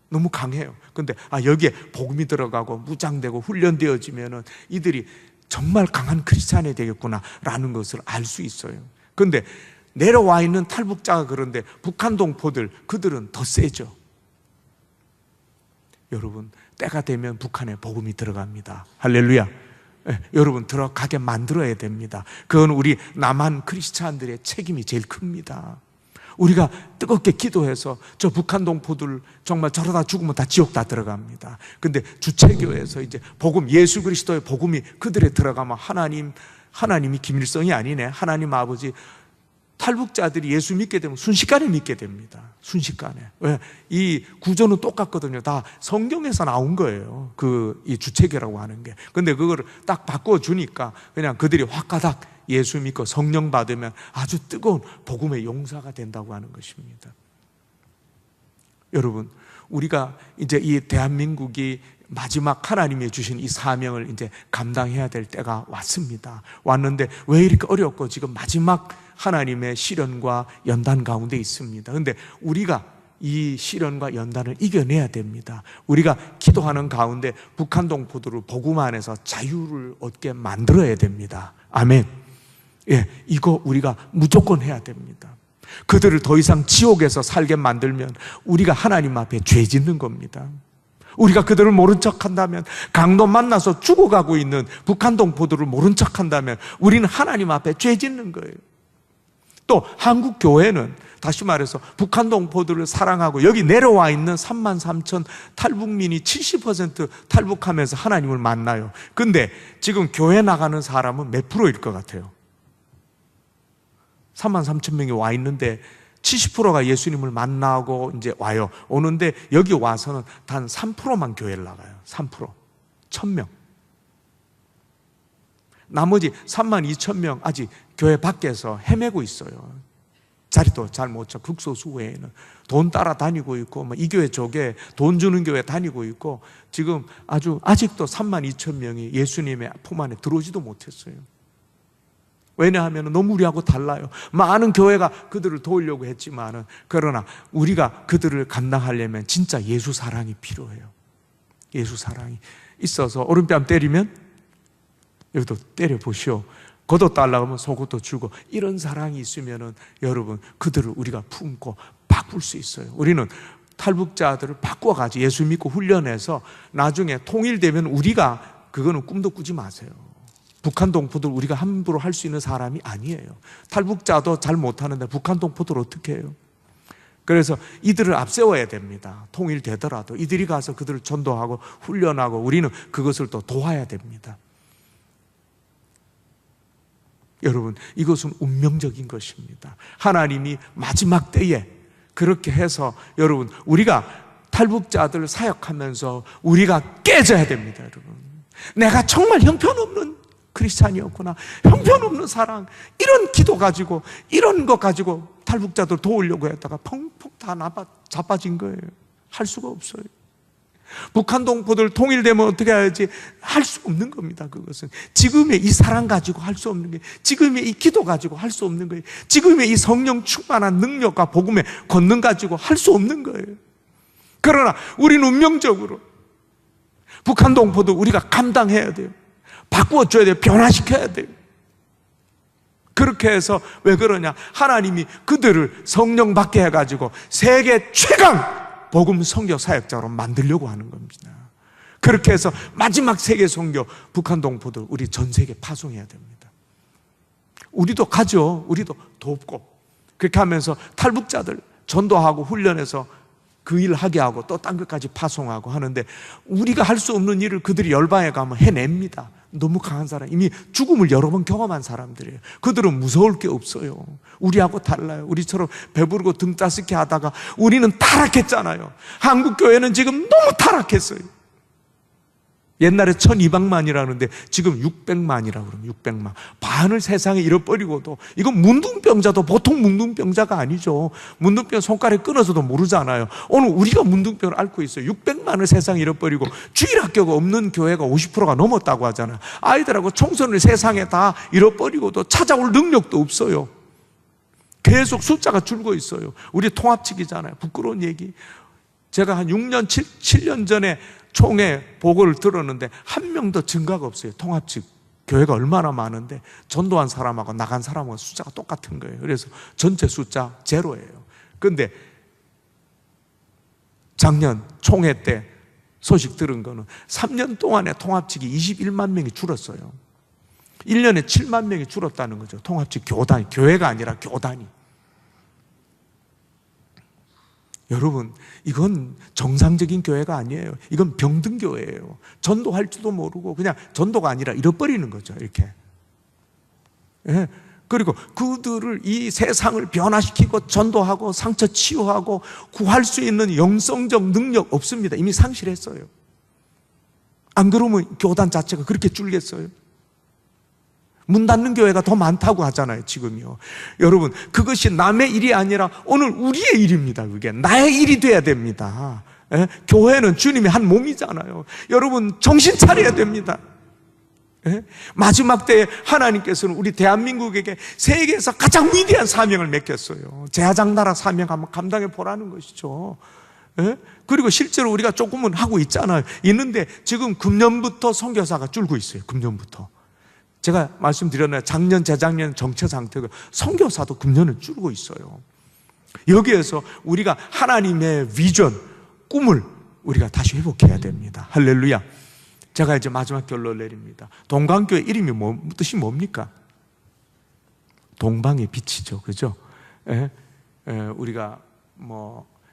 너무 강해요. 근데 여기에 복음이 들어가고 무장되고 훈련되어지면은 이들이 정말 강한 크리스찬이 되겠구나라는 것을 알 수 있어요. 근데 내려와 있는 탈북자가 그런데 북한 동포들, 그들은 더 세죠. 여러분, 때가 되면 북한에 복음이 들어갑니다. 할렐루야. 여러분, 들어가게 만들어야 됩니다. 그건 우리 남한 크리스찬들의 책임이 제일 큽니다. 우리가 뜨겁게 기도해서 저 북한 동포들 정말 저러다 죽으면 다 지옥 다 들어갑니다. 근데 주체교회에서 이제 복음, 예수 그리스도의 복음이 그들에 들어가면 하나님이 김일성이 아니네, 하나님 아버지, 탈북자들이 예수 믿게 되면 순식간에 믿게 됩니다. 순식간에. 왜? 이 구조는 똑같거든요. 다 성경에서 나온 거예요. 이 주체교라고 하는 게. 근데 그거를 딱 바꿔주니까 그냥 그들이 화가닥 예수 믿고 성령 받으면 아주 뜨거운 복음의 용사가 된다고 하는 것입니다. 여러분, 우리가 이제 이 대한민국이 마지막 하나님이 주신 이 사명을 이제 감당해야 될 때가 왔습니다. 왔는데 왜 이렇게 어렵고 지금 마지막 하나님의 시련과 연단 가운데 있습니다. 그런데 우리가 이 시련과 연단을 이겨내야 됩니다. 우리가 기도하는 가운데 북한 동포들을 복음 안에서 자유를 얻게 만들어야 됩니다. 아멘. 예, 이거 우리가 무조건 해야 됩니다. 그들을 더 이상 지옥에서 살게 만들면 우리가 하나님 앞에 죄 짓는 겁니다. 우리가 그들을 모른 척한다면, 강도 만나서 죽어가고 있는 북한 동포들을 모른 척한다면 우리는 하나님 앞에 죄 짓는 거예요. 또 한국 교회는 다시 말해서 북한 동포들을 사랑하고 여기 내려와 있는 33,000 탈북민이 70% 탈북하면서 하나님을 만나요. 근데 지금 교회 나가는 사람은 몇 프로일 것 같아요? 33,000명이 와 있는데 70%가 예수님을 만나고 이제 와요. 오는데 여기 와서는 단 3%만 교회를 나가요. 3%. 1,000명. 나머지 32,000명 아직 교회 밖에서 헤매고 있어요. 자리도 잘 못 쳐. 극소수 외에는 돈 따라다니고 있고, 이 교회 저게 돈 주는 교회 다니고 있고, 지금 아직도 32,000명이 예수님의 품 안에 들어오지도 못했어요. 왜냐하면 너무 우리하고 달라요. 많은 교회가 그들을 도우려고 했지만은, 그러나 우리가 그들을 감당하려면 진짜 예수 사랑이 필요해요. 예수 사랑이 있어서 오른뺨 때리면 여기도 때려보시오. 겉옷 달라고 하면 속옷도 주고, 이런 사랑이 있으면은 여러분, 그들을 우리가 품고 바꿀 수 있어요. 우리는 탈북자들을 바꿔가지고 예수 믿고 훈련해서 나중에 통일되면 우리가, 그거는 꿈도 꾸지 마세요. 북한 동포들 우리가 함부로 할 수 있는 사람이 아니에요. 탈북자도 잘 못하는데 북한 동포들 어떻게 해요? 그래서 이들을 앞세워야 됩니다. 통일되더라도 이들이 가서 그들을 전도하고 훈련하고 우리는 그것을 또 도와야 됩니다. 여러분, 이것은 운명적인 것입니다. 하나님이 마지막 때에 그렇게 해서 여러분, 우리가 탈북자들 사역하면서 우리가 깨져야 됩니다. 여러분, 내가 정말 형편없는 크리스찬이었구나, 형편없는 사랑, 이런 기도 가지고 이런 것 가지고 탈북자들 도우려고 했다가 펑펑 다 자빠진 거예요. 할 수가 없어요. 북한 동포들 통일되면 어떻게 해야지? 할 수 없는 겁니다. 그것은 지금의 이 사랑 가지고 할 수 없는 거예요. 지금의 이 기도 가지고 할 수 없는 거예요. 지금의 이 성령 충만한 능력과 복음의 권능 가지고 할 수 없는 거예요. 그러나 우리는 운명적으로 북한 동포들 우리가 감당해야 돼요. 바꾸어줘야 돼요. 변화시켜야 돼요. 그렇게 해서 왜 그러냐? 하나님이 그들을 성령 받게 해가지고 세계 최강 복음 선교 사역자로 만들려고 하는 겁니다. 그렇게 해서 마지막 세계 선교, 북한 동포들 우리 전 세계 파송해야 됩니다. 우리도 가죠. 우리도 돕고 그렇게 하면서 탈북자들 전도하고 훈련해서 그 일을 하게 하고 또 딴 것까지 파송하고 하는데, 우리가 할 수 없는 일을 그들이 열방에 가면 해냅니다. 너무 강한 사람, 이미 죽음을 여러 번 경험한 사람들이에요. 그들은 무서울 게 없어요. 우리하고 달라요. 우리처럼 배부르고 등 따스게 하다가 우리는 타락했잖아요. 한국 교회는 지금 너무 타락했어요. 옛날에 1200만이라는데 지금 600만이라고 그러면 600만. 반을 세상에 잃어버리고도, 이건 문둥병자도 보통 문둥병자가 아니죠. 문둥병 손가락에 끊어서도 모르잖아요. 오늘 우리가 문둥병을 앓고 있어요. 600만을 세상에 잃어버리고 주일학교가 없는 교회가 50%가 넘었다고 하잖아요. 아이들하고 청소년을 세상에 다 잃어버리고도 찾아올 능력도 없어요. 계속 숫자가 줄고 있어요. 우리 통합직이잖아요. 부끄러운 얘기. 제가 한 6년, 7년 전에 총회 보고를 들었는데 한 명도 증가가 없어요. 통합직 교회가 얼마나 많은데 전도한 사람하고 나간 사람하고 숫자가 똑같은 거예요. 그래서 전체 숫자 제로예요. 그런데 작년 총회 때 소식 들은 거는 3년 동안에 통합직이 21만 명이 줄었어요. 1년에 7만 명이 줄었다는 거죠. 통합직 교단이, 교회가 아니라 교단이. 여러분, 이건 정상적인 교회가 아니에요. 이건 병든교회예요. 전도할 줄도 모르고 그냥 전도가 아니라 잃어버리는 거죠. 이렇게. 예. 그리고 그들을 이 세상을 변화시키고 전도하고 상처 치유하고 구할 수 있는 영성적 능력 없습니다. 이미 상실했어요. 안 그러면 교단 자체가 그렇게 줄겠어요? 문 닫는 교회가 더 많다고 하잖아요, 지금요. 여러분, 그것이 남의 일이 아니라 오늘 우리의 일입니다. 그게 나의 일이 돼야 됩니다. 예? 교회는 주님의 한 몸이잖아요. 여러분, 정신 차려야 됩니다. 예? 마지막 때에 하나님께서는 우리 대한민국에게 세계에서 가장 위대한 사명을 맡겼어요. 제사장 나라 사명 한번 감당해 보라는 것이죠. 예? 그리고 실제로 우리가 조금은 하고 있잖아요. 있는데 지금 금년부터 선교사가 줄고 있어요. 금년부터. 제가 말씀드렸나요? 작년, 재작년 정체 상태가 선교사도 금년은 줄고 있어요. 여기에서 우리가 하나님의 비전, 꿈을 우리가 다시 회복해야 됩니다. 할렐루야. 제가 이제 마지막 결론을 내립니다. 동방교회 이름이 뜻이 뭡니까? 동방의 빛이죠. 그죠? 우리가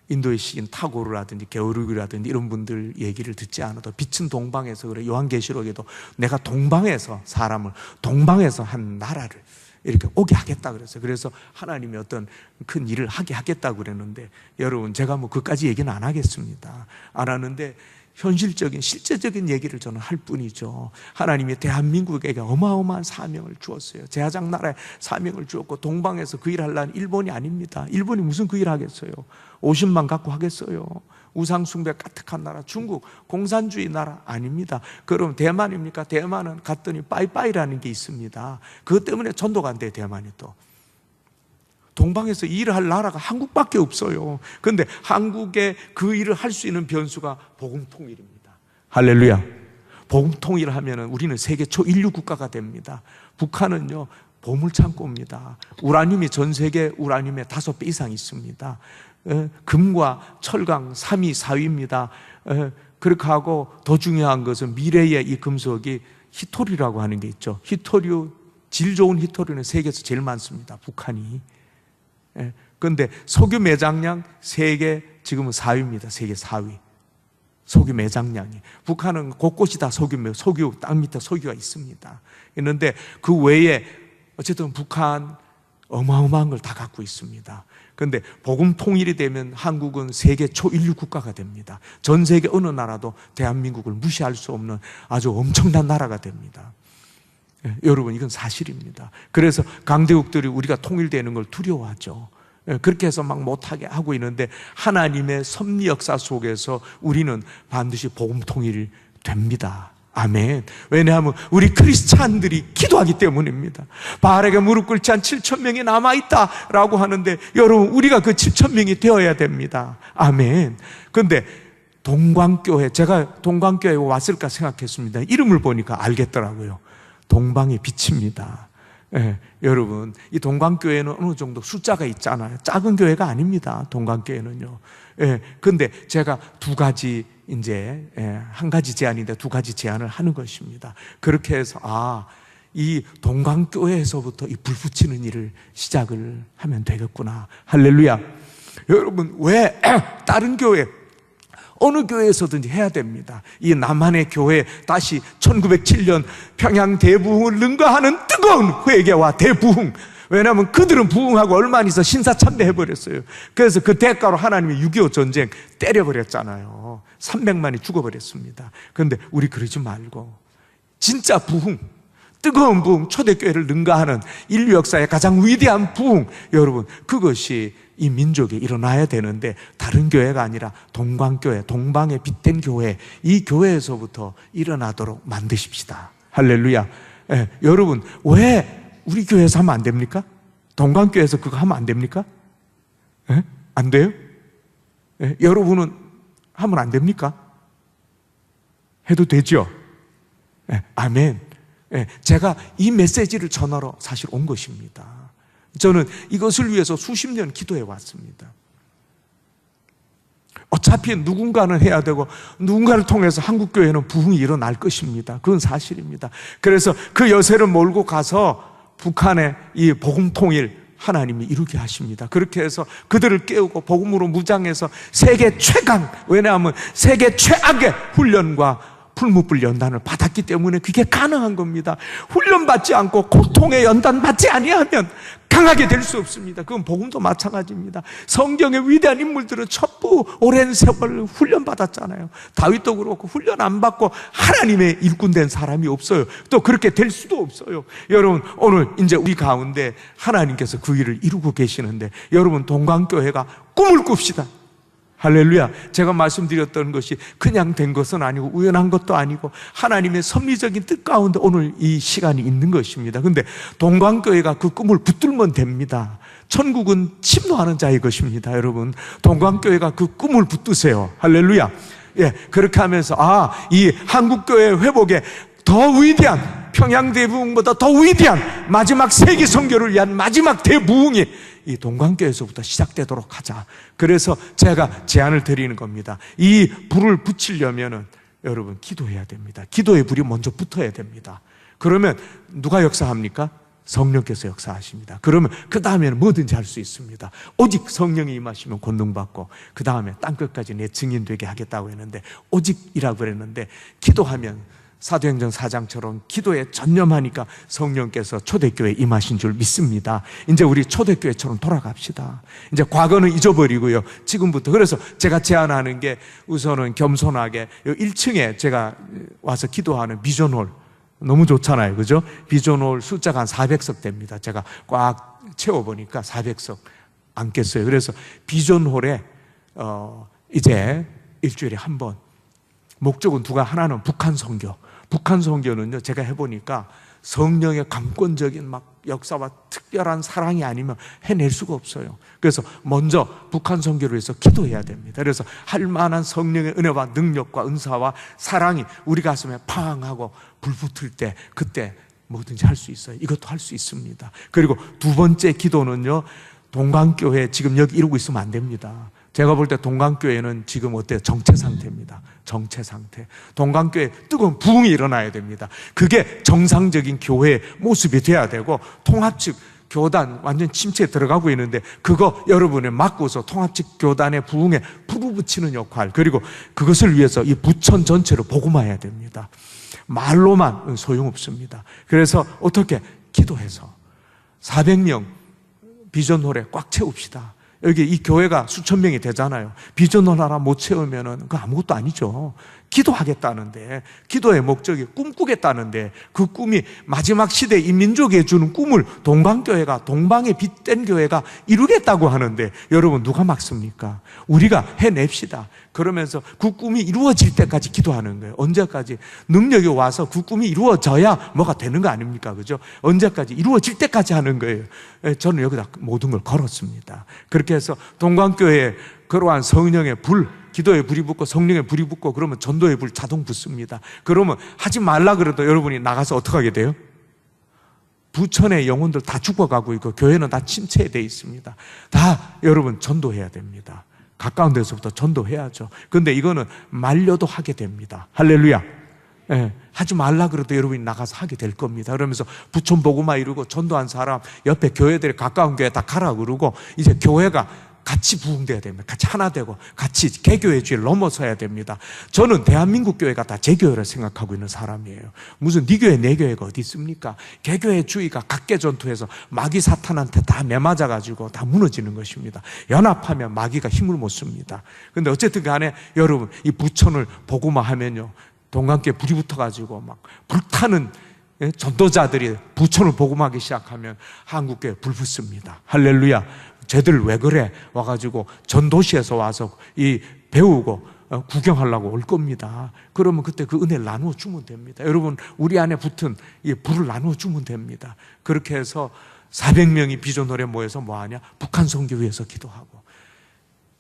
인도의 시인 타고르라든지 게오르기라든지 이런 분들 얘기를 듣지 않아도 빛은 동방에서 그래. 요한계시록에도 내가 동방에서 사람을, 동방에서 한 나라를 이렇게 오게 하겠다 그랬어요. 그래서 하나님이 어떤 큰 일을 하게 하겠다고 그랬는데, 여러분, 제가 그까지 얘기는 안 하겠습니다. 안 하는데 현실적인 실제적인 얘기를 저는 할 뿐이죠. 하나님이 대한민국에게 어마어마한 사명을 주었어요. 제사장 나라에 사명을 주었고, 동방에서 그 일을 하려는 일본이 아닙니다. 일본이 무슨 그 일을 하겠어요? 50만 갖고 하겠어요? 우상숭배 까뜩한 나라, 중국 공산주의 나라 아닙니다. 그럼 대만입니까? 대만은 갔더니 빠이빠이라는 게 있습니다. 그것 때문에 전도가 안 돼요. 대만이 또 동방에서 이 일을 할 나라가 한국밖에 없어요. 그런데 한국에 그 일을 할 수 있는 변수가 복음통일입니다. 할렐루야. 복음통일을 하면 우리는 세계 초인류 국가가 됩니다. 북한은요, 보물창고입니다. 우라늄이 전 세계 우라늄의 5배 이상 있습니다. 금과 철강 3위, 4위입니다. 그렇게 하고 더 중요한 것은 미래의 이 금속이 히토리라고 하는 게 있죠. 히토류, 질 좋은 히토리는 세계에서 제일 많습니다. 북한이. 그런데 석유 매장량 세계 지금은 4위입니다. 세계 4위. 석유 매장량이. 북한은 곳곳이 다 석유, 땅 밑에 석유가 있습니다. 있는데 그 외에 어쨌든 북한 어마어마한 걸 다 갖고 있습니다. 그런데 복음 통일이 되면 한국은 세계 초인류 국가가 됩니다. 전 세계 어느 나라도 대한민국을 무시할 수 없는 아주 엄청난 나라가 됩니다. 여러분, 이건 사실입니다. 그래서 강대국들이 우리가 통일되는 걸 두려워하죠. 그렇게 해서 막 못하게 하고 있는데, 하나님의 섭리 역사 속에서 우리는 반드시 복음 통일이 됩니다. 아멘. 왜냐하면 우리 크리스찬들이 기도하기 때문입니다. 바알에게 무릎 꿇지 한 7,000명이 남아있다라고 하는데, 여러분, 우리가 그 7,000명이 되어야 됩니다. 아멘. 그런데 동광교회, 제가 동광교회에 왔을까 생각했습니다. 이름을 보니까 알겠더라고요. 동방의 빛입니다. 여러분, 이 동광교회는 어느 정도 숫자가 있잖아요. 작은 교회가 아닙니다. 동광교회는요. 근데 제가 두 가지, 이제 한 가지 제안인데 두 가지 제안을 하는 것입니다. 그렇게 해서 이 동광교회에서부터 이 불 붙이는 일을 시작을 하면 되겠구나. 할렐루야. 여러분, 왜 다른 교회, 어느 교회에서든지 해야 됩니다. 이 남한의 교회, 다시 1907년 평양 대부흥을 능가하는 뜨거운 회개와 대부흥, 왜냐하면 그들은 부흥하고 얼마 안 있어 신사참배 해버렸어요. 그래서 그 대가로 하나님이 6.25 전쟁 때려버렸잖아요. 300만이 죽어버렸습니다. 그런데 우리 그러지 말고 진짜 부흥, 뜨거운 부흥, 초대교회를 능가하는 인류 역사의 가장 위대한 부흥, 여러분 그것이 이 민족에 일어나야 되는데 다른 교회가 아니라 동방교회, 동방의 빛된 교회, 이 교회에서부터 일어나도록 만드십시다. 할렐루야. 예, 여러분 왜 우리 교회에서 하면 안 됩니까? 동방교회에서 그거 하면 안 됩니까? 예? 안 돼요? 예, 여러분은 하면 안 됩니까? 해도 되죠? 예, 아멘. 예, 제가 이 메시지를 전하러 사실 온 것입니다. 저는 이것을 위해서 수십 년 기도해 왔습니다. 어차피 누군가는 해야 되고 누군가를 통해서 한국교회는 부흥이 일어날 것입니다. 그건 사실입니다. 그래서 그 여세를 몰고 가서 북한의 이 복음 통일 하나님이 이루게 하십니다. 그렇게 해서 그들을 깨우고 복음으로 무장해서 세계 최강, 왜냐하면 세계 최악의 훈련과 풀무불 연단을 받았기 때문에 그게 가능한 겁니다. 훈련받지 않고 고통의 연단 받지 아니하면 강하게 될 수 없습니다. 그건 복음도 마찬가지입니다. 성경의 위대한 인물들은 전부 오랜 세월 훈련받았잖아요. 다윗도 그렇고 훈련 안 받고 하나님의 일꾼 된 사람이 없어요. 또 그렇게 될 수도 없어요. 여러분 오늘 이제 우리 가운데 하나님께서 그 일을 이루고 계시는데 여러분 동강교회가 꿈을 꿉시다. 할렐루야. 제가 말씀드렸던 것이 그냥 된 것은 아니고 우연한 것도 아니고 하나님의 섭리적인 뜻 가운데 오늘 이 시간이 있는 것입니다. 그런데 동광교회가 그 꿈을 붙들면 됩니다. 천국은 침노하는 자의 것입니다. 여러분 동광교회가 그 꿈을 붙드세요. 할렐루야. 예, 그렇게 하면서 이 한국교회 회복에 더 위대한 평양대부흥보다 더 위대한 마지막 세계 선교를 위한 마지막 대부흥이 이 동광교회에서부터 시작되도록 하자. 그래서 제가 제안을 드리는 겁니다. 이 불을 붙이려면은 여러분 기도해야 됩니다. 기도의 불이 먼저 붙어야 됩니다. 그러면 누가 역사합니까? 성령께서 역사하십니다. 그러면 그 다음에는 뭐든지 할 수 있습니다. 오직 성령이 임하시면 권능받고 그 다음에 땅끝까지 내 증인 되게 하겠다고 했는데 오직이라고 그랬는데 기도하면 사도행전 4장처럼 기도에 전념하니까 성령께서 초대교회에 임하신 줄 믿습니다. 이제 우리 초대교회처럼 돌아갑시다. 이제 과거는 잊어버리고요. 지금부터. 그래서 제가 제안하는 게 우선은 겸손하게 1층에 제가 와서 기도하는 비전홀 너무 좋잖아요. 그죠? 비전홀 숫자가 한 400석 됩니다. 제가 꽉 채워보니까 400석 앉겠어요. 그래서 비전홀에 이제 일주일에 한 번 목적은 두가 하나는 북한 선교. 북한 선교는요, 제가 해보니까 성령의 강권적인 막 역사와 특별한 사랑이 아니면 해낼 수가 없어요. 그래서 먼저 북한 선교를 위해서 기도해야 됩니다. 그래서 할 만한 성령의 은혜와 능력과 은사와 사랑이 우리 가슴에 팡 하고 불 붙을 때 그때 뭐든지 할 수 있어요. 이것도 할 수 있습니다. 그리고 두 번째 기도는요, 동강교회 지금 여기 이러고 있으면 안 됩니다. 제가 볼 때 동강교회는 지금 어때요? 정체 상태입니다. 정체 상태. 동강교회 뜨거운 부흥이 일어나야 됩니다. 그게 정상적인 교회의 모습이 돼야 되고 통합측 교단 완전 침체에 들어가고 있는데 그거 여러분이 막고서 통합측 교단의 부흥에 불을 붙이는 역할 그리고 그것을 위해서 이 부천 전체를 복음화해야 됩니다. 말로만 소용없습니다. 그래서 어떻게? 기도해서 400명 비전홀에 꽉 채웁시다. 여기 이 교회가 수천 명이 되잖아요. 비전을 하나 못 채우면은 그거 아무것도 아니죠. 기도하겠다는데, 기도의 목적이 꿈꾸겠다는데, 그 꿈이 마지막 시대 이 민족에 주는 꿈을 동방교회가, 동방의 빛된 교회가 이루겠다고 하는데, 여러분 누가 막습니까? 우리가 해냅시다. 그러면서 그 꿈이 이루어질 때까지 기도하는 거예요. 언제까지? 능력이 와서 그 꿈이 이루어져야 뭐가 되는 거 아닙니까? 그죠? 언제까지? 이루어질 때까지 하는 거예요. 저는 여기다 모든 걸 걸었습니다. 그렇게 해서 동방교회에 그러한 성령의 불, 기도의 불이 붙고 성령의 불이 붙고 그러면 전도의 불 자동 붙습니다. 그러면 하지 말라 그래도 여러분이 나가서 어떻게 하게 돼요? 부천의 영혼들 다 죽어가고 있고 교회는 다 침체돼 있습니다. 다 여러분 전도해야 됩니다. 가까운 데서부터 전도해야죠. 그런데 이거는 말려도 하게 됩니다. 할렐루야. 예, 하지 말라 그래도 여러분이 나가서 하게 될 겁니다. 그러면서 부천 복음화 이루고 전도한 사람 옆에 교회들이 가까운 교회 다 가라 그러고 이제 교회가 같이 부흥돼야 됩니다. 같이 하나 되고 같이 개교의 주의를 넘어서야 됩니다. 저는 대한민국 교회가 다 제 교회를 생각하고 있는 사람이에요. 무슨 네 교회 내 교회가 어디 있습니까? 개교의 주의가 각계 전투에서 마귀 사탄한테 다 매맞아가지고 다 무너지는 것입니다. 연합하면 마귀가 힘을 못 씁니다. 근데 어쨌든 간에 여러분, 이 부천을 보고만 하면요, 동강교회 불이 붙어가지고 막 불타는 전도자들이 부천을 복음하기 시작하면 한국교회 불 붙습니다. 할렐루야. 쟤들 왜 그래? 와가지고 전도시에서 와서 이 배우고 구경하려고 올 겁니다. 그러면 그때 그 은혜를 나누어 주면 됩니다. 여러분, 우리 안에 붙은 이 불을 나누어 주면 됩니다. 그렇게 해서 400명이 비전홀에 모여서 뭐하냐? 북한 선교 위해서 기도하고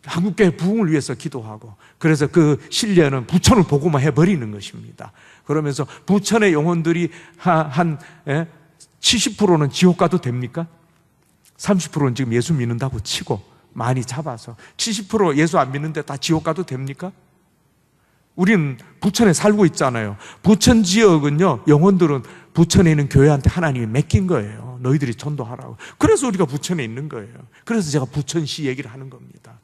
한국교회 부흥을 위해서 기도하고, 그래서 그 신뢰는 부천을 보고만 해버리는 것입니다. 그러면서 부천의 영혼들이 한 70%는 지옥 가도 됩니까? 30%는 지금 예수 믿는다고 치고 많이 잡아서 70% 예수 안 믿는데 다 지옥 가도 됩니까? 우리는 부천에 살고 있잖아요. 부천 지역은요, 영혼들은 부천에 있는 교회한테 하나님이 맡긴 거예요. 너희들이 전도하라고. 그래서 우리가 부천에 있는 거예요. 그래서 제가 부천시 얘기를 하는 겁니다.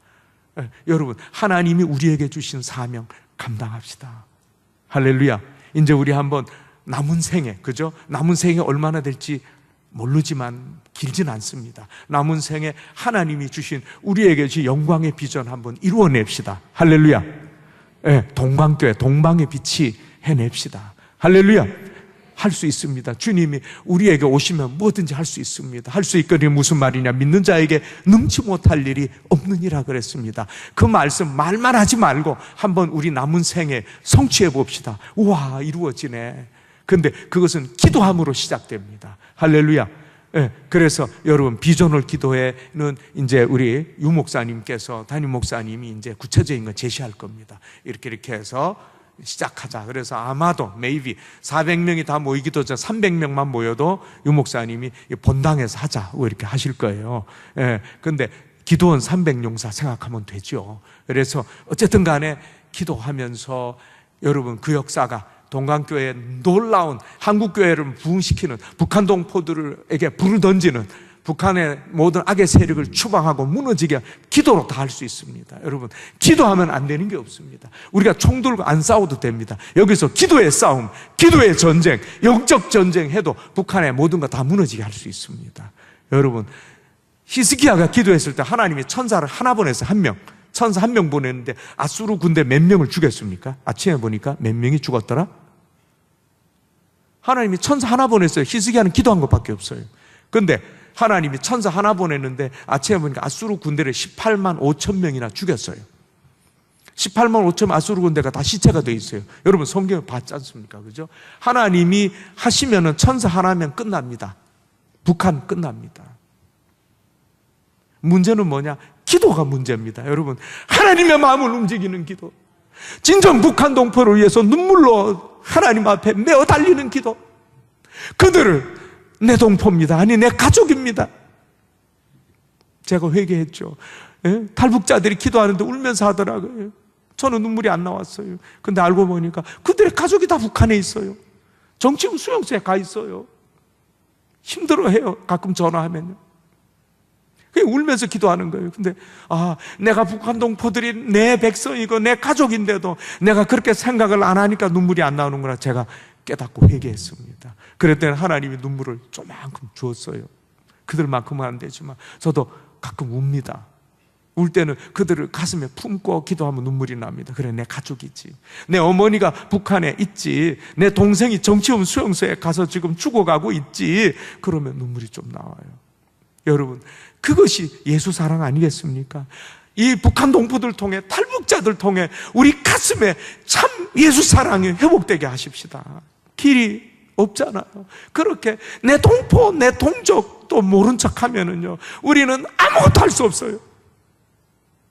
여러분, 하나님이 우리에게 주신 사명 감당합시다. 할렐루야. 이제 우리 한번 남은 생에, 그죠? 남은 생에 얼마나 될지 모르지만 길진 않습니다. 남은 생에 하나님이 주신 우리에게 주신 영광의 비전 한번 이루어냅시다. 할렐루야. 동방교회, 동방의 빛이 해냅시다. 할렐루야. 할 수 있습니다. 주님이 우리에게 오시면 뭐든지 할 수 있습니다. 할 수 있거니 무슨 말이냐? 믿는 자에게 능치 못할 일이 없느니라 그랬습니다. 그 말씀 말만 하지 말고 한번 우리 남은 생에 성취해 봅시다. 우와, 이루어지네. 근데 그것은 기도함으로 시작됩니다. 할렐루야. 그래서 여러분, 비전을 기도회는 이제 우리 유 목사님께서, 담임 목사님이 이제 구체적인 거 제시할 겁니다. 이렇게 해서 시작하자. 그래서 아마도 maybe 400명이 다 모이기도 전 300명만 모여도 유 목사님이 본당에서 하자 이렇게 하실 거예요. 근데 기도원 300용사 생각하면 되죠. 그래서 어쨌든 간에 기도하면서 여러분, 그 역사가 동강교회의 놀라운 한국교회를 부흥시키는, 북한 동포들에게 불을 던지는 북한의 모든 악의 세력을 추방하고 무너지게 기도로 다 할 수 있습니다. 여러분, 기도하면 안 되는 게 없습니다. 우리가 총 들고 안 싸워도 됩니다. 여기서 기도의 싸움, 기도의 전쟁, 영적 전쟁 해도 북한의 모든 거 다 무너지게 할 수 있습니다. 여러분, 히스기야가 기도했을 때 하나님이 천사를 하나 보냈어요. 한 명. 천사 한 명 보냈는데 아수르 군대 몇 명을 죽였습니까? 아침에 보니까 몇 명이 죽었더라? 하나님이 천사 하나 보냈어요. 히스기야는 기도한 것밖에 없어요. 근데 하나님이 천사 하나 보냈는데 아침에 보니까 아수르 군대를 18만 5천 명이나 죽였어요. 18만 5천 아수르 군대가 다 시체가 되어 있어요. 여러분, 성경을 봤지 않습니까? 그죠? 하나님이 하시면은 천사 하나면 끝납니다. 북한 끝납니다. 문제는 뭐냐? 기도가 문제입니다. 여러분, 하나님의 마음을 움직이는 기도, 진정 북한 동포를 위해서 눈물로 하나님 앞에 메어 달리는 기도. 그들을 내 동포입니다. 아니, 내 가족입니다. 제가 회개했죠. 탈북자들이 기도하는데 울면서 하더라고요. 저는 눈물이 안 나왔어요. 근데 알고 보니까 그들의 가족이 다 북한에 있어요. 정치부 수용소에 가 있어요. 힘들어해요. 가끔 전화하면요. 그냥 울면서 기도하는 거예요. 근데 내가 북한 동포들이 내 백성이고 내 가족인데도 내가 그렇게 생각을 안 하니까 눈물이 안 나오는구나. 제가 깨닫고 회개했습니다. 그랬더니 하나님이 눈물을 조만큼 주었어요. 그들만큼은 안 되지만 저도 가끔 웁니다. 울 때는 그들을 가슴에 품고 기도하면 눈물이 납니다. 그래, 내 가족이지. 내 어머니가 북한에 있지. 내 동생이 정치원 수용소에 가서 지금 죽어가고 있지. 그러면 눈물이 좀 나와요. 여러분, 그것이 예수 사랑 아니겠습니까? 이 북한 동포들 통해, 탈북자들 통해 우리 가슴에 참 예수 사랑이 회복되게 하십시다. 길이 없잖아요. 그렇게 내 동포, 내 동족도 모른 척 하면은요, 우리는 아무것도 할 수 없어요.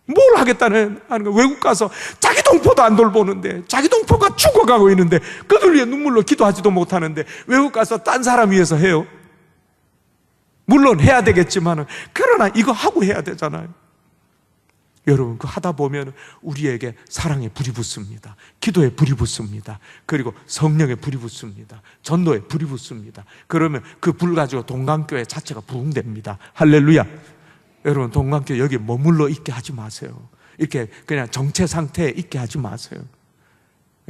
뭘 하겠다는 하는 거. 외국 가서 자기 동포도 안 돌보는데, 자기 동포가 죽어가고 있는데 그들 위해 눈물로 기도하지도 못하는데 외국 가서 딴 사람 위해서 해요. 물론 해야 되겠지만은, 그러나 이거 하고 해야 되잖아요. 여러분, 그 하다 보면 우리에게 사랑의 불이 붙습니다. 기도에 불이 붙습니다. 그리고 성령의 불이 붙습니다. 전도에 불이 붙습니다. 그러면 그 불 가지고 동강교회 자체가 부흥됩니다. 할렐루야. 여러분, 동관교회 여기 머물러 있게 하지 마세요. 이렇게 그냥 정체 상태에 있게 하지 마세요.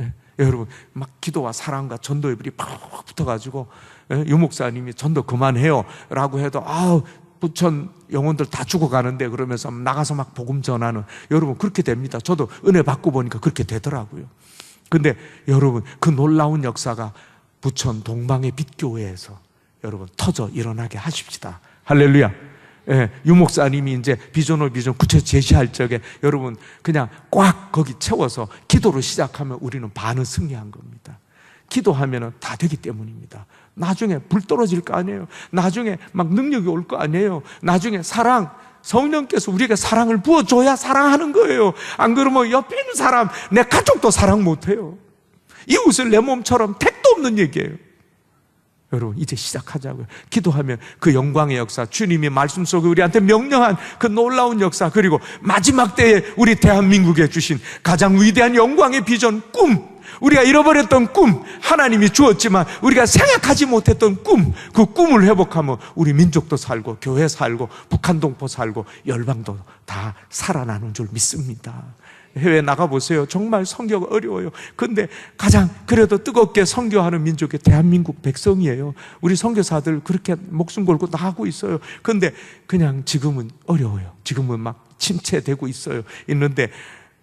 예? 여러분, 막 기도와 사랑과 전도의 불이 팍 붙어가지고, 예? 유목사님이 전도 그만해요 라고 해도, 부천 영혼들 다 죽어가는데 그러면서 나가서 막 복음 전하는, 여러분, 그렇게 됩니다. 저도 은혜 받고 보니까 그렇게 되더라고요. 근데 여러분, 그 놀라운 역사가 부천 동방의 빛교회에서 여러분 터져 일어나게 하십시다. 할렐루야. 예, 유목사님이 이제 비전 구체 제시할 적에 여러분 그냥 꽉 거기 채워서 기도로 시작하면 우리는 반은 승리한 겁니다. 기도하면 다 되기 때문입니다. 나중에 불 떨어질 거 아니에요. 나중에 막 능력이 올 거 아니에요. 나중에 사랑, 성령께서 우리에게 사랑을 부어줘야 사랑하는 거예요. 안 그러면 옆에 있는 사람, 내 가족도 사랑 못해요. 이웃을 내 몸처럼 택도 없는 얘기예요. 여러분, 이제 시작하자고요. 기도하면 그 영광의 역사, 주님이 말씀 속에 우리한테 명령한 그 놀라운 역사, 그리고 마지막 때에 우리 대한민국에 주신 가장 위대한 영광의 비전, 꿈, 우리가 잃어버렸던 꿈, 하나님이 주었지만 우리가 생각하지 못했던 꿈, 그 꿈을 회복하면 우리 민족도 살고 교회 살고 북한 동포 살고 열방도 다 살아나는 줄 믿습니다. 해외 나가보세요. 정말 선교가 어려워요. 근데 가장 그래도 뜨겁게 선교하는 민족이 대한민국 백성이에요. 우리 선교사들 그렇게 목숨 걸고 나가고 있어요. 근데 그냥 지금은 어려워요. 지금은 막 침체되고 있는데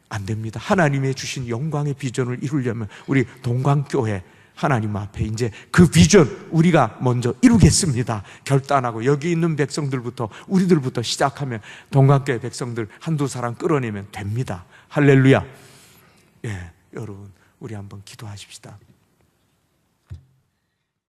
안 됩니다. 하나님의 주신 영광의 비전을 이루려면 우리 동광교회 하나님 앞에 이제 그 비전 우리가 먼저 이루겠습니다. 결단하고 여기 있는 백성들부터, 우리들부터 시작하면 동광교회 백성들 한두 사람 끌어내면 됩니다. 할렐루야. 예, 여러분, 우리 한번 기도하십시다.